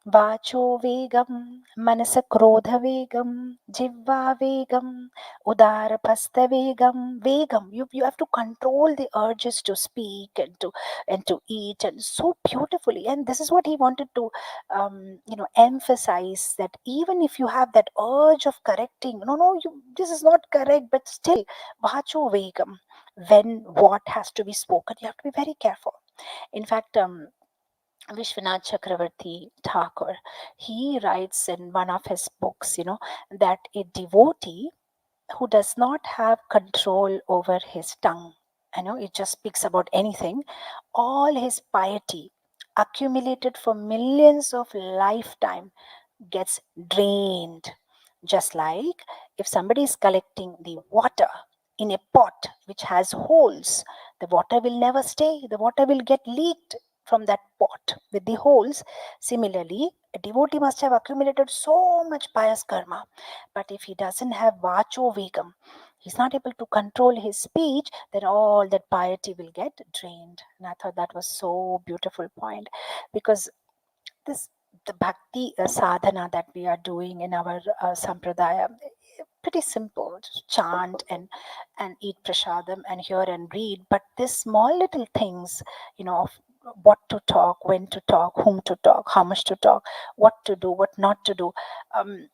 Vacho Vegam, Manasa Krodha Vegam, Jivva Vegam, Udara Pasta Vegam, Vegam. You have to control the urges to speak and to eat, and so beautifully. And this is what he wanted to emphasize, that even if you have that urge of correcting, no, this is not correct, but still, Vacho Vegam, when what has to be spoken, you have to be very careful. In fact, Vishwanath Chakravarti Thakur, he writes in one of his books, that a devotee who does not have control over his tongue, it just speaks about anything, all his piety accumulated for millions of lifetime gets drained. Just like if somebody is collecting the water in a pot which has holes, the water will never stay, the water will get leaked from that pot with the holes. Similarly, a devotee must have accumulated so much pious karma, but if he doesn't have vacho vegam, he's not able to control his speech, then all that piety will get drained. And I thought that was so beautiful point, because this the bhakti sadhana that we are doing in our sampradaya, pretty simple, just chant and eat prasadam and hear and read. But these small little things, of what to talk, when to talk, whom to talk, how much to talk, what to do, what not to do, um,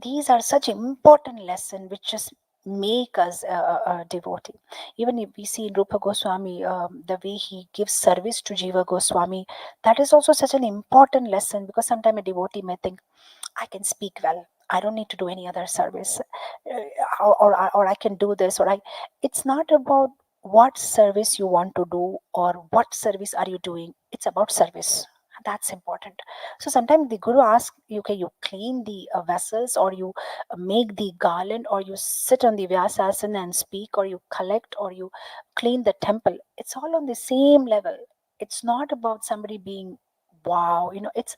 these are such important lesson which just make us a devotee. Even if we see in Rupa Goswami, the way he gives service to Jiva Goswami, that is also such an important lesson, because sometimes a devotee may think, I can speak well, I don't need to do any other service, or I can do this, or I. It's not about what service you want to do or what service are you doing. It's about service. That's important. So sometimes the guru asks you, okay, you clean the vessels, or you make the garland, or you sit on the vyasasana and speak, or you collect, or you clean the temple. It's all on the same level. It's not about somebody being wow. It's,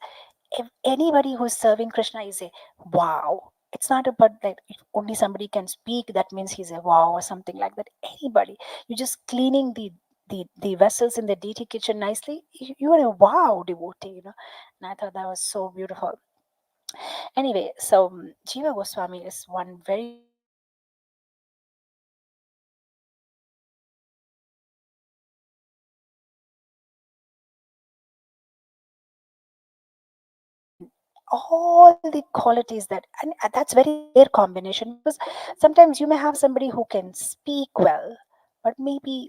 if anybody who's serving Krishna is a wow. It's not about that if only somebody can speak, that means he's a wow or something like that. Anybody, you're just cleaning the vessels in the deity kitchen nicely, you are a wow devotee, And I thought that was so beautiful. Anyway, so Jiva Goswami is one very beautiful all the qualities that, and that's very rare combination, because sometimes you may have somebody who can speak well, but maybe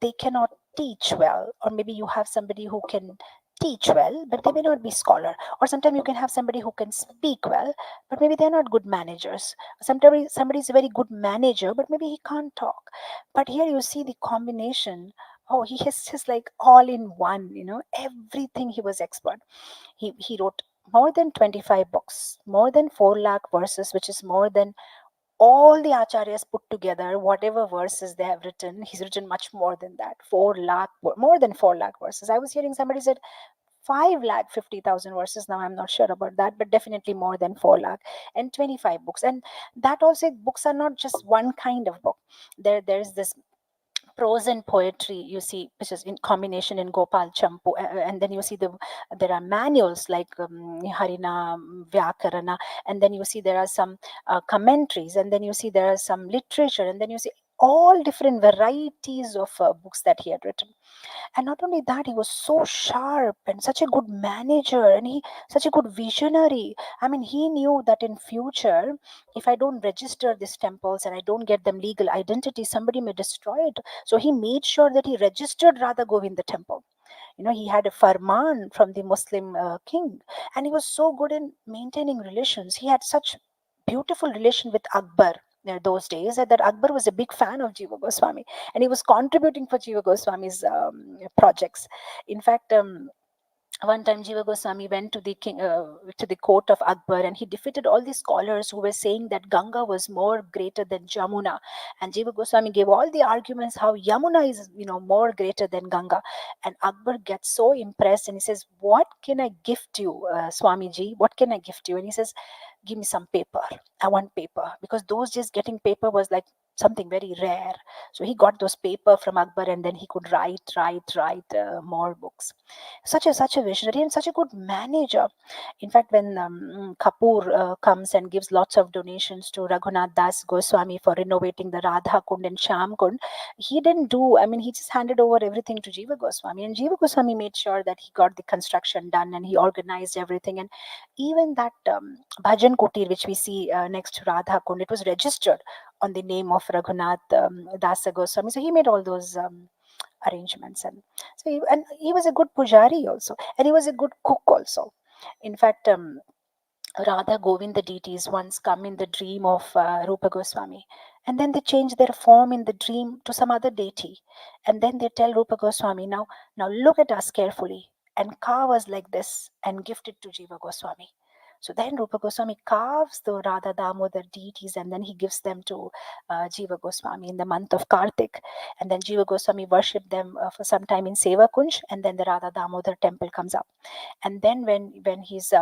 they cannot teach well, or maybe you have somebody who can teach well but they may not be scholar, or sometimes you can have somebody who can speak well but maybe they're not good managers. Sometimes somebody is a very good manager but maybe he can't talk. But here you see the combination. Oh, he has just like all in one, everything. He was expert. He wrote more than 25 books, more than 4 lakh verses, which is more than all the acharyas put together. Whatever verses they have written, he's written much more than that. 4 lakh, more than 4 lakh verses. I was hearing somebody said 5 lakh 50,000 verses. Now I'm not sure about that, but definitely more than 4 lakh, and 25 books. And that also, books are not just one kind of book. There's this prose and poetry, you see, which is in combination in Gopal Champu, and then you see there are manuals like Harina, Vyakarana, and then you see there are some commentaries, and then you see there are some literature, and then you see all different varieties of books that he had written. And not only that, he was so sharp and such a good manager, and he such a good visionary. I mean, he knew that in future, if I don't register these temples and I don't get them legal identity, somebody may destroy it. So he made sure that he registered Radha Govind the temple. He had a farman from the Muslim king, and he was so good in maintaining relations. He had such beautiful relation with Akbar those days, that Akbar was a big fan of Jiva Goswami, and he was contributing for Jiva Goswami's projects. In fact, one time Jiva Goswami went to the to the court of Akbar, and he defeated all these scholars who were saying that Ganga was more greater than Jamuna. And Jiva Goswami gave all the arguments how Yamuna is more greater than Ganga. And Akbar gets so impressed, and he says, "What can I gift you, Swamiji? What can I gift you?" And he says, "Give me some paper. I want paper," because those days getting paper was like something very rare. So he got those paper from Akbar, and then he could write more books. Such a visionary and such a good manager. In fact, when Kapoor comes and gives lots of donations to Raghunath Das Goswami for renovating the Radha Kund and Sham Kund, he didn't do, I mean, he just handed over everything to Jiva Goswami, and Jiva Goswami made sure that he got the construction done, and he organized everything. And even that Bhajan Kutir, which we see next to Radha Kund, it was registered on the name of Raghunath Dasa Goswami. So he made all those arrangements. And he was a good pujari also, and he was a good cook also. In fact, Radha Govind the deities once come in the dream of Rupa Goswami, and then they change their form in the dream to some other deity, and then they tell Rupa Goswami, now look at us carefully and carve us like this and gift it to Jiva Goswami. So then Rupa Goswami carves the Radha Damodar deities, and then he gives them to Jiva Goswami in the month of Kartik. And then Jiva Goswami worshipped them for some time in Seva Kunj, and then the Radha Damodar temple comes up. And then when he's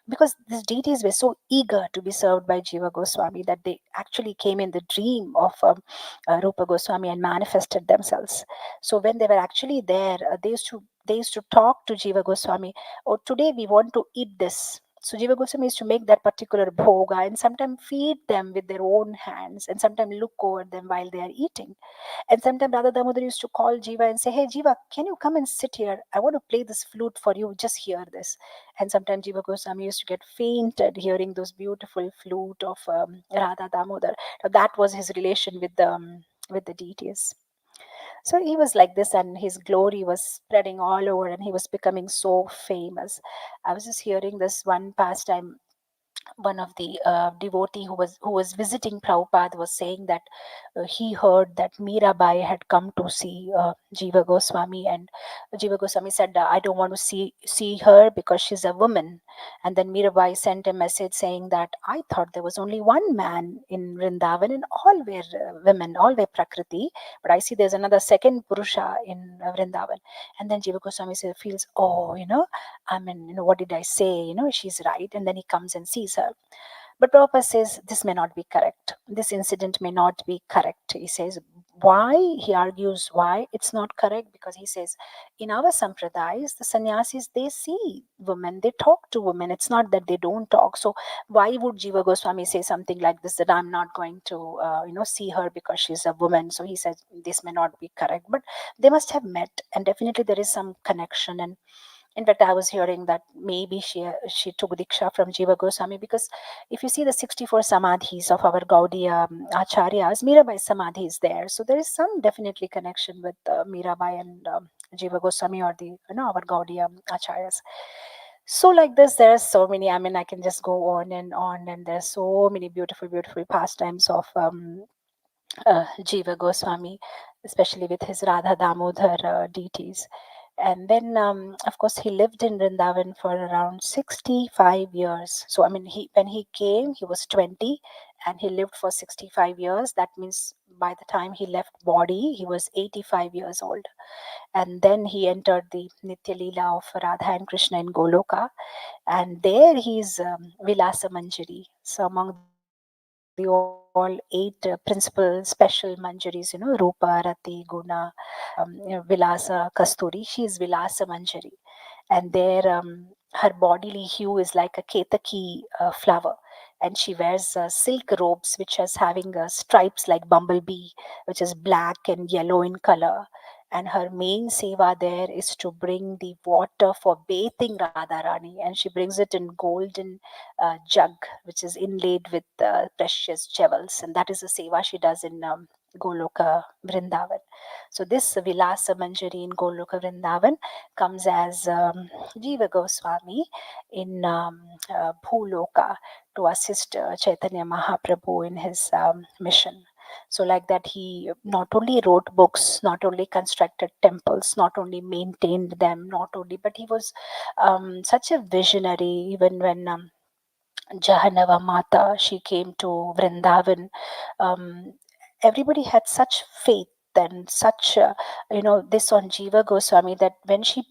because these deities were so eager to be served by Jiva Goswami that they actually came in the dream of Rupa Goswami and manifested themselves. So when they were actually there, they used to talk to Jiva Goswami. Oh, today we want to eat this. So Jiva Goswami used to make that particular bhoga and sometimes feed them with their own hands and sometimes look over them while they are eating. And sometimes Radha Damodar used to call Jiva and say, "Hey, Jiva, can you come and sit here? I want to play this flute for you. Just hear this." And sometimes Jiva Goswami used to get fainted hearing those beautiful flute of Radha Damodar. Now, that was his relation with the deities. So he was like this, and his glory was spreading all over, and he was becoming so famous. I was just hearing this one pastime. One of the devotee who was visiting Prabhupada was saying that he heard that Mirabai had come to see Jiva Goswami, and Jiva Goswami said, "I don't want to see her because she's a woman." And then Mirabai sent a message saying that, "I thought there was only one man in Vrindavan, and all were women, all were Prakriti, but I see there's another second Purusha in Vrindavan." And then Jiva Goswami feels, "Oh, I mean, what did I say? She's right." And then he comes and sees her. But Prabhupada says this may not be correct. This incident may not be correct. He says, why? He argues why it's not correct, because he says, in our sampradayas, the sannyasis, they see women, they talk to women. It's not that they don't talk. So why would Jiva Goswami say something like this, that I'm not going to, see her because she's a woman? So he says this may not be correct. But they must have met, and definitely there is some connection. And in fact, I was hearing that maybe she took diksha from Jiva Goswami, because if you see the 64 samadhis of our Gaudiya Acaryas, Mirabai samadhi is there. So there is some definitely connection with Mirabai and Jiva Goswami, or the our Gaudiya Acaryas. So like this, there are so many. I mean, I can just go on, and there are so many beautiful pastimes of Jiva Goswami, especially with his Radha Damodar deities. And then, of course, he lived in Vrindavan for around 65 years. So, I mean, when he came, he was 20, and he lived for 65 years. That means by the time he left body, he was 85 years old. And then he entered the Nitya Leela of Radha and Krishna in Goloka, and there he's Vilasa Manjari. So among the all 8 principal special Manjaris, Rupa, Rati, Guna, Vilasa, Kasturi, she is Vilasa Manjari. And there her bodily hue is like a ketaki flower. and she wears silk robes which is having stripes like bumblebee, which is black and yellow in color. And her main seva there is to bring the water for bathing Radharani, and she brings it in golden jug, which is inlaid with precious jewels, and that is the seva she does in Goloka Vrindavan. So this Vilasa Manjari in Goloka Vrindavan comes as Jiva Goswami in Bhuloka to assist Chaitanya Mahaprabhu in his mission. So, like that, he not only wrote books, not only constructed temples, not only maintained them, not only, but he was such a visionary. Even when Jahanava Mata, she came to Vrindavan. Um, Everybody had such faith and such, this on Jiva Goswami, that when she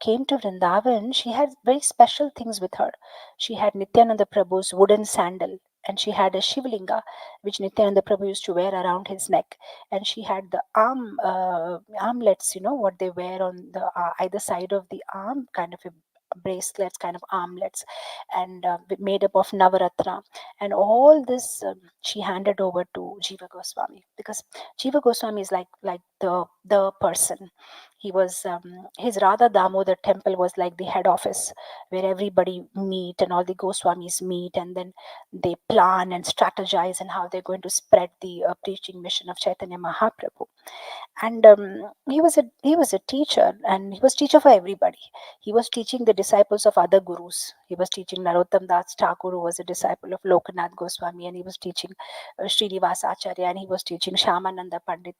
came to Vrindavan, she had very special things with her. She had Nityananda Prabhu's wooden sandal, and she had a Shivlinga, which Nityananda Prabhu used to wear around his neck. And she had the armlets, what they wear on the either side of the arm, kind of a bracelets, kind of armlets, and made up of Navaratna. And all this she handed over to Jiva Goswami, because Jiva Goswami is like the person. He was his Radha Damodar temple was like the head office where everybody meet and all the Goswamis meet, and then they plan and strategize and how they're going to spread the preaching mission of Chaitanya Mahaprabhu. And he was a teacher, and he was teacher for everybody. He was teaching the disciples of other gurus. He was teaching Narottam Das Thakur, who was a disciple of Lokanath Goswami, and he was teaching Srinivas Acharya, and he was teaching Shamananda Pandit,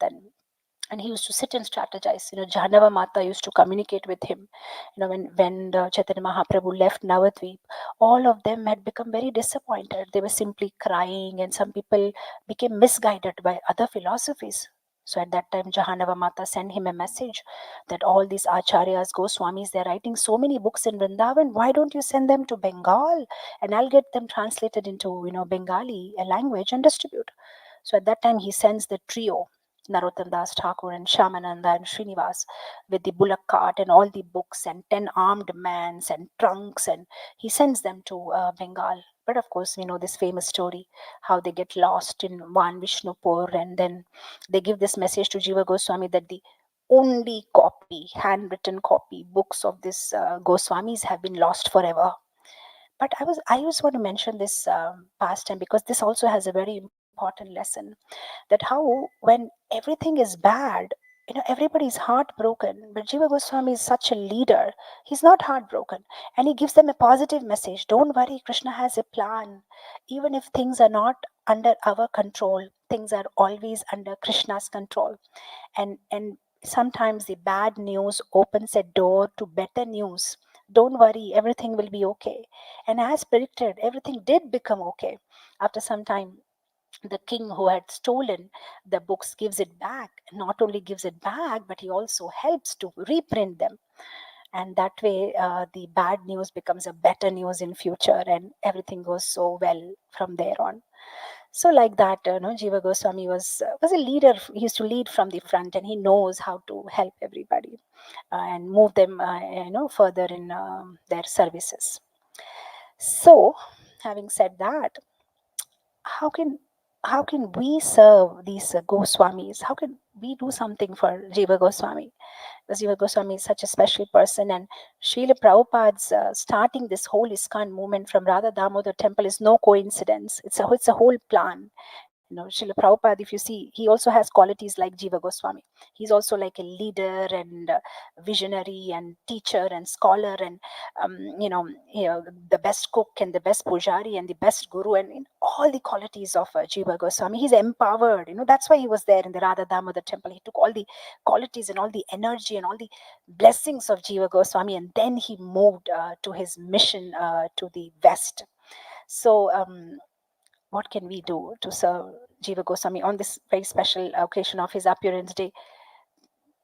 and he used to sit and strategize. Jahnava Mata used to communicate with him. When the Chaitanya Mahaprabhu left Navadvip, all of them had become very disappointed. They were simply crying, and some people became misguided by other philosophies. So at that time, Jahanava Mata sent him a message that all these acharyas, Goswamis, they're writing so many books in Vrindavan. Why don't you send them to Bengal, and I'll get them translated into Bengali, a language, and distribute. So at that time, he sends the trio, Narottam Das Thakur and Shamananda and Srinivas, with the bullock cart and all the books and 10 armed mans and trunks, and he sends them to Bengal. But of course, we know this famous story, how they get lost in one Vishnupur, and then they give this message to Jiva Goswami that the only copy, handwritten copy, books of this Goswamis have been lost forever. But I just want to mention this pastime, because this also has a very important lesson, that how when everything is bad, everybody is heartbroken, but Jiva Goswami is such a leader. He's not heartbroken, and he gives them a positive message. Don't worry, Krishna has a plan. Even if things are not under our control, things are always under Krishna's control. And sometimes the bad news opens a door to better news. Don't worry, everything will be okay. And as predicted, everything did become okay. After some time, the king who had stolen the books gives it back. Not only gives it back, but he also helps to reprint them. And that way, the bad news becomes a better news in future, and everything goes so well from there on. So like that, Jiva Goswami was a leader. He used to lead from the front, and he knows how to help everybody and move them, further in their services. So, having said that, how can how can we serve these Goswamis? How can we do something for Jiva Goswami? Because Jiva Goswami is such a special person, and Srila Prabhupada's starting this whole ISKCON movement from Radha Damodar temple is no coincidence. It's a whole plan. Srila Prabhupada, if you see, he also has qualities like Jiva Goswami. He's also like a leader and visionary and teacher and scholar, and the best cook and the best pujari and the best guru, and all the qualities of Jiva Goswami. He's empowered. That's why he was there in the Radha Damodar temple. He took all the qualities and all the energy and all the blessings of Jiva Goswami, and then he moved to his mission to the west. So, what can we do to serve Jiva Goswami on this very special occasion of his appearance day?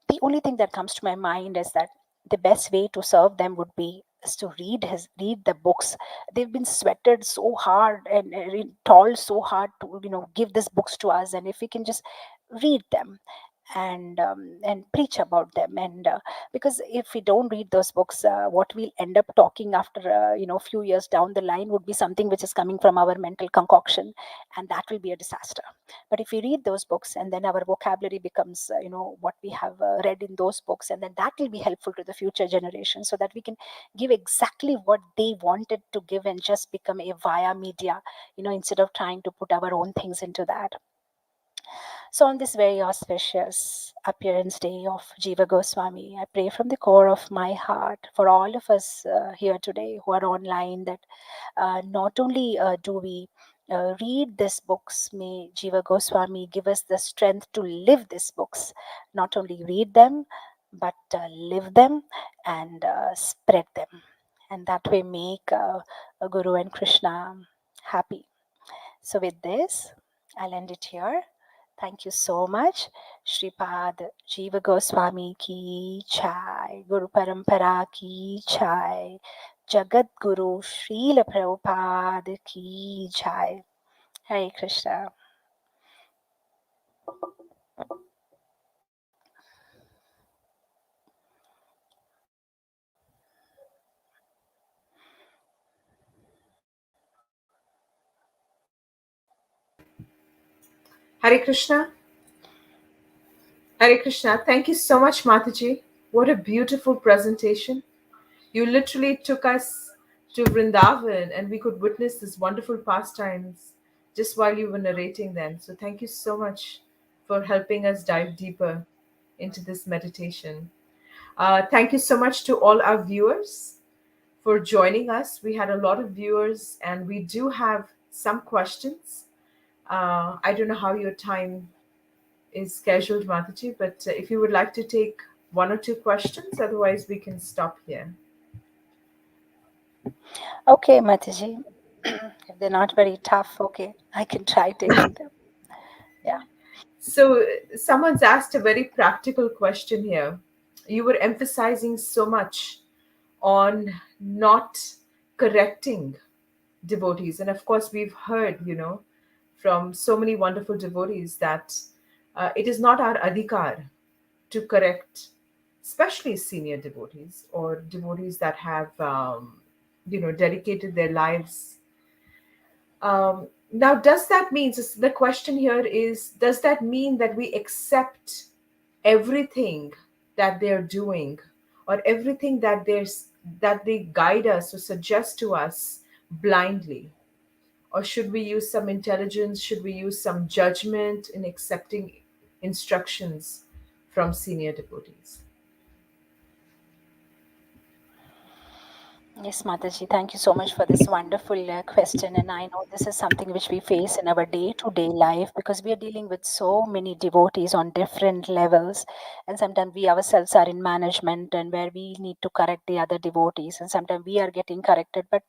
The only thing that comes to my mind is that the best way to serve them would be is to read the books. They've been sweated so hard and toiled so hard to give these books to us, and if we can just read them, and preach about them. And because if we don't read those books, what we'll end up talking after few years down the line would be something which is coming from our mental concoction, and that will be a disaster. But if we read those books, and then our vocabulary becomes what we have read in those books, and then that will be helpful to the future generation, so that we can give exactly what they wanted to give and just become a via media, instead of trying to put our own things into that. So, on this very auspicious appearance day of Jiva Goswami, I pray from the core of my heart for all of us here today who are online, that not only do we read these books, may Jiva Goswami give us the strength to live these books, not only read them, but live them and spread them. And that way make Guru and Krishna happy. So, with this, I'll end it here. Thank you so much. Shripad Jiva Goswami ki chai, Guru Parampara ki chai, Jagat Guru Srila Prabhupada ki chai. Hare Krishna. Hare Krishna. Hare Krishna. Thank you so much, Mataji. What a beautiful presentation. You literally took us to Vrindavan and we could witness these wonderful pastimes just while you were narrating them. So thank you so much for helping us dive deeper into this meditation. Thank you so much to all our viewers for joining us. We had a lot of viewers and we do have some questions. I don't know how your time is scheduled, Mataji, but if you would like to take one or two questions, otherwise we can stop here. Okay, Mataji. If they're not very tough, okay, I can try taking them. Yeah. So, someone's asked a very practical question here. You were emphasizing so much on not correcting devotees. And of course, we've heard, from so many wonderful devotees that it is not our adhikar to correct, especially senior devotees or devotees that have, dedicated their lives. Now, does that mean, so the question here is, does that mean that we accept everything that they're doing or everything that they guide us or suggest to us blindly? Or should we use some intelligence? Should we use some judgment in accepting instructions from senior devotees? Yes, Mataji, thank you so much for this wonderful question. And I know this is something which we face in our day to day life, because we are dealing with so many devotees on different levels. And sometimes we ourselves are in management and where we need to correct the other devotees, and sometimes we are getting corrected. But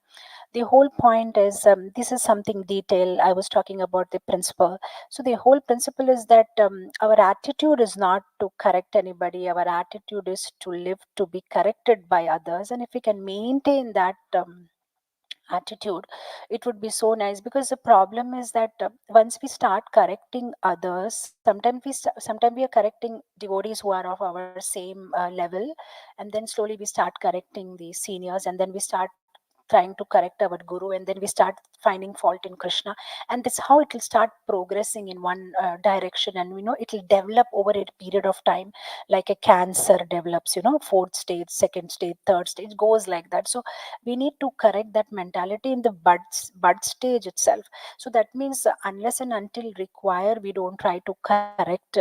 the whole point is, this is something detail. I was talking about the principle. So the whole principle is that our attitude is not to correct anybody. Our attitude is to live to be corrected by others. And if we can maintain that attitude, it would be so nice. Because the problem is that once we start correcting others, sometimes we are correcting devotees who are of our same level, and then slowly we start correcting the seniors, and then we start trying to correct our guru, and then we start finding fault in Krishna. And that's how it will start progressing in one direction, and it will develop over a period of time, like a cancer develops, fourth stage, second stage, third stage, goes like that. So we need to correct that mentality in the bud stage itself. So that means, unless and until require, we don't try to correct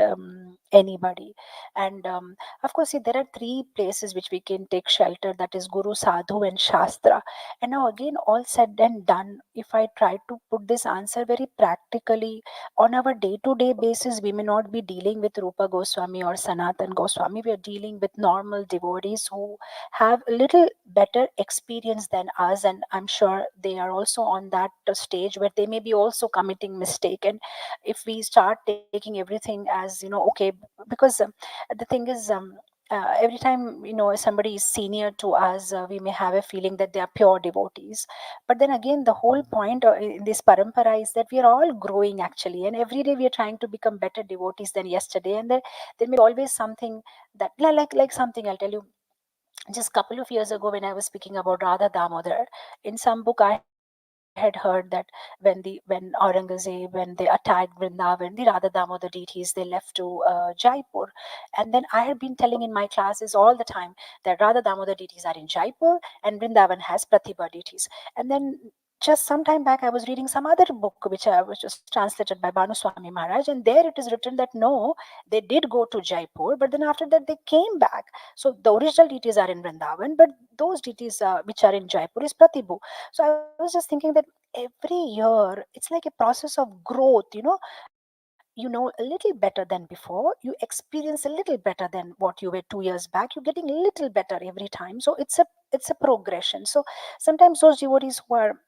anybody. And of course, see, there are three places which we can take shelter, that is Guru, Sadhu and Shastra. And now again, all said and done, if I try to put this answer very practically, on our day to day basis, we may not be dealing with Rupa Goswami or Sanatan Goswami. We are dealing with normal devotees who have a little better experience than us, and I'm sure they are also on that stage where they may be also committing mistake. And if we start taking everything as okay, because the thing is, every time somebody is senior to us, we may have a feeling that they are pure devotees. But then again, the whole point in this parampara is that we are all growing actually, and every day we are trying to become better devotees than yesterday. And there may be always something that, like something I'll tell you. Just couple of years ago, when I was speaking about Radha Damodar, in some book I had heard that when Aurangzeb, when they attacked Vrindavan, the Radha Damodar deities, they left to Jaipur. And then I had been telling in my classes all the time that Radha Damodar deities are in Jaipur and Vrindavan has Pratibha deities. And then just some time back, I was reading some other book which was translated by Banu Swami Maharaj, and there it is written that no, they did go to Jaipur, but then after that they came back. So the original deities are in Vrindavan, but those deities which are in Jaipur is Pratibhu. So I was just thinking that every year it's like a process of growth. You know a little better than before. You experience a little better than what you were 2 years back. You're getting a little better every time. So it's a progression. So sometimes those devotees who are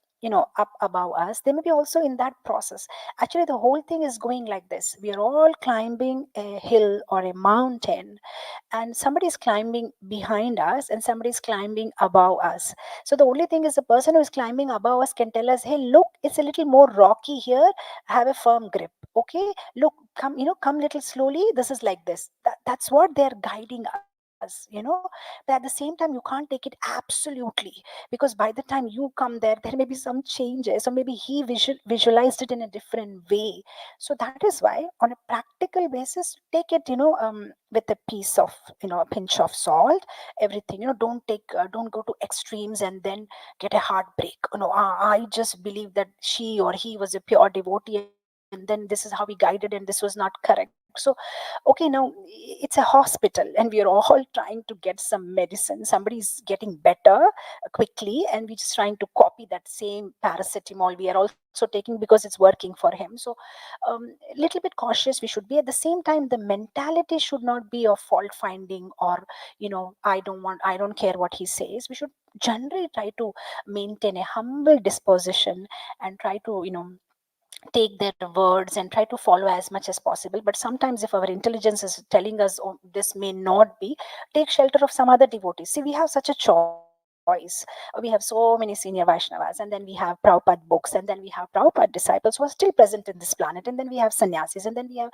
up above us, they may be also in that process. Actually, the whole thing is going like this: we are all climbing a hill or a mountain, and somebody is climbing behind us and somebody is climbing above us. So the only thing is, the person who is climbing above us can tell us, hey, look, it's a little more rocky here, have a firm grip. Okay, look, come, come little slowly, this is like this. That's what they're guiding us. But at the same time, you can't take it absolutely, because by the time you come there may be some changes, or maybe he visualized it in a different way. So that is why, on a practical basis, take it, with a piece of, a pinch of salt, everything. Don't go to extremes and then get a heartbreak. I just believe that she or he was a pure devotee, and then this is how we guided, and this was not correct. So okay, now it's a hospital and we are all trying to get some medicine. Somebody is getting better quickly, and we're just trying to copy that same paracetamol we are also taking because it's working for him. So little bit cautious we should be. At the same time, the mentality should not be of fault finding, or I don't care what he says. We should generally try to maintain a humble disposition and try to take their words and try to follow as much as possible. But sometimes, if our intelligence is telling us, oh, this may not be, take shelter of some other devotees. See, we have such a choice. We have so many senior Vaishnavas, and then we have Prabhupada books, and then we have Prabhupada disciples who are still present in this planet, and then we have sannyasis, and then we have,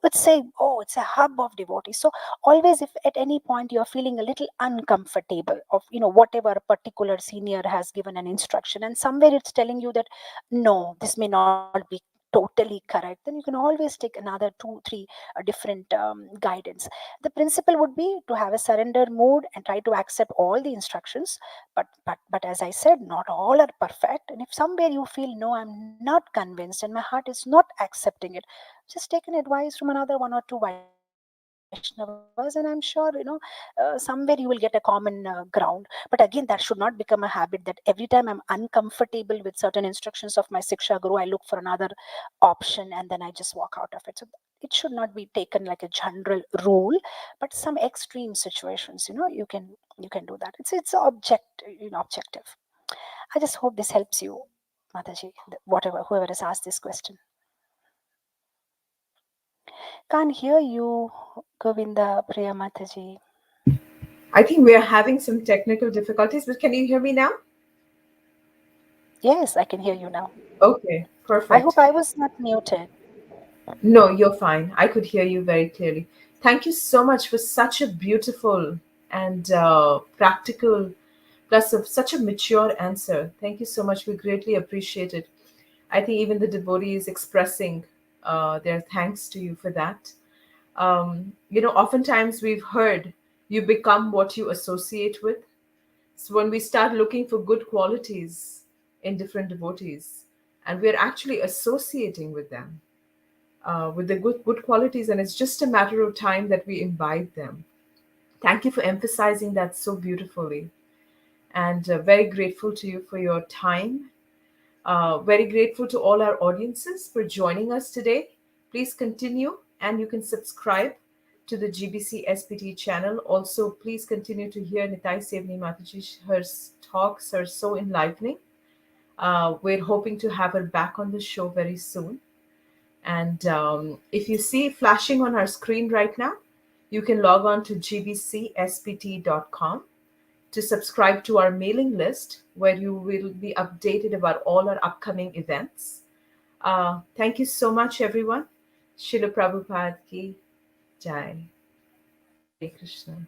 let's say, oh, it's a hub of devotees. So always, if at any point you're feeling a little uncomfortable of whatever a particular senior has given an instruction, and somewhere it's telling you that no, this may not be totally correct, then you can always take another two three different guidance. The principle would be to have a surrender mood and try to accept all the instructions. But as I said, not all are perfect, and if somewhere you feel, no, I'm not convinced and my heart is not accepting it, just take an advice from another one or two Vaishnavas, and I'm sure, somewhere you will get a common ground. But again, that should not become a habit that every time I'm uncomfortable with certain instructions of my Siksha Guru, I look for another option and then I just walk out of it. So it should not be taken like a general rule, but some extreme situations, you can do that. It's objective. I just hope this helps you, Mataji, whatever whoever has asked this question. Can't hear you, Govinda, Priya Mataji. I think we are having some technical difficulties, but can you hear me now? Yes, I can hear you now. Okay, I hope perfect. I was not muted. No, you're fine. I could hear you very clearly. Thank you so much for such a beautiful and practical, plus of such a mature answer. Thank you so much. We greatly appreciate it. I think even the devotee is expressing their thanks to you for that. Oftentimes we've heard you become what you associate with. So when we start looking for good qualities in different devotees, and we're actually associating with the good qualities, and it's just a matter of time that we imbibe them. Thank you for emphasizing that so beautifully, and very grateful to you for your time. Very grateful to all our audiences for joining us today. Please continue, and you can subscribe to the GBC SPT channel. Also, please continue to hear Nitaisevini Mataji. Her talks are so enlivening. We're hoping to have her back on the show very soon. And if you see flashing on our screen right now, You can log on to gbcspt.com to subscribe to our mailing list where you will be updated about all our upcoming events. Thank you so much, everyone. Srila Prabhupada ki jai. Hare Krishna.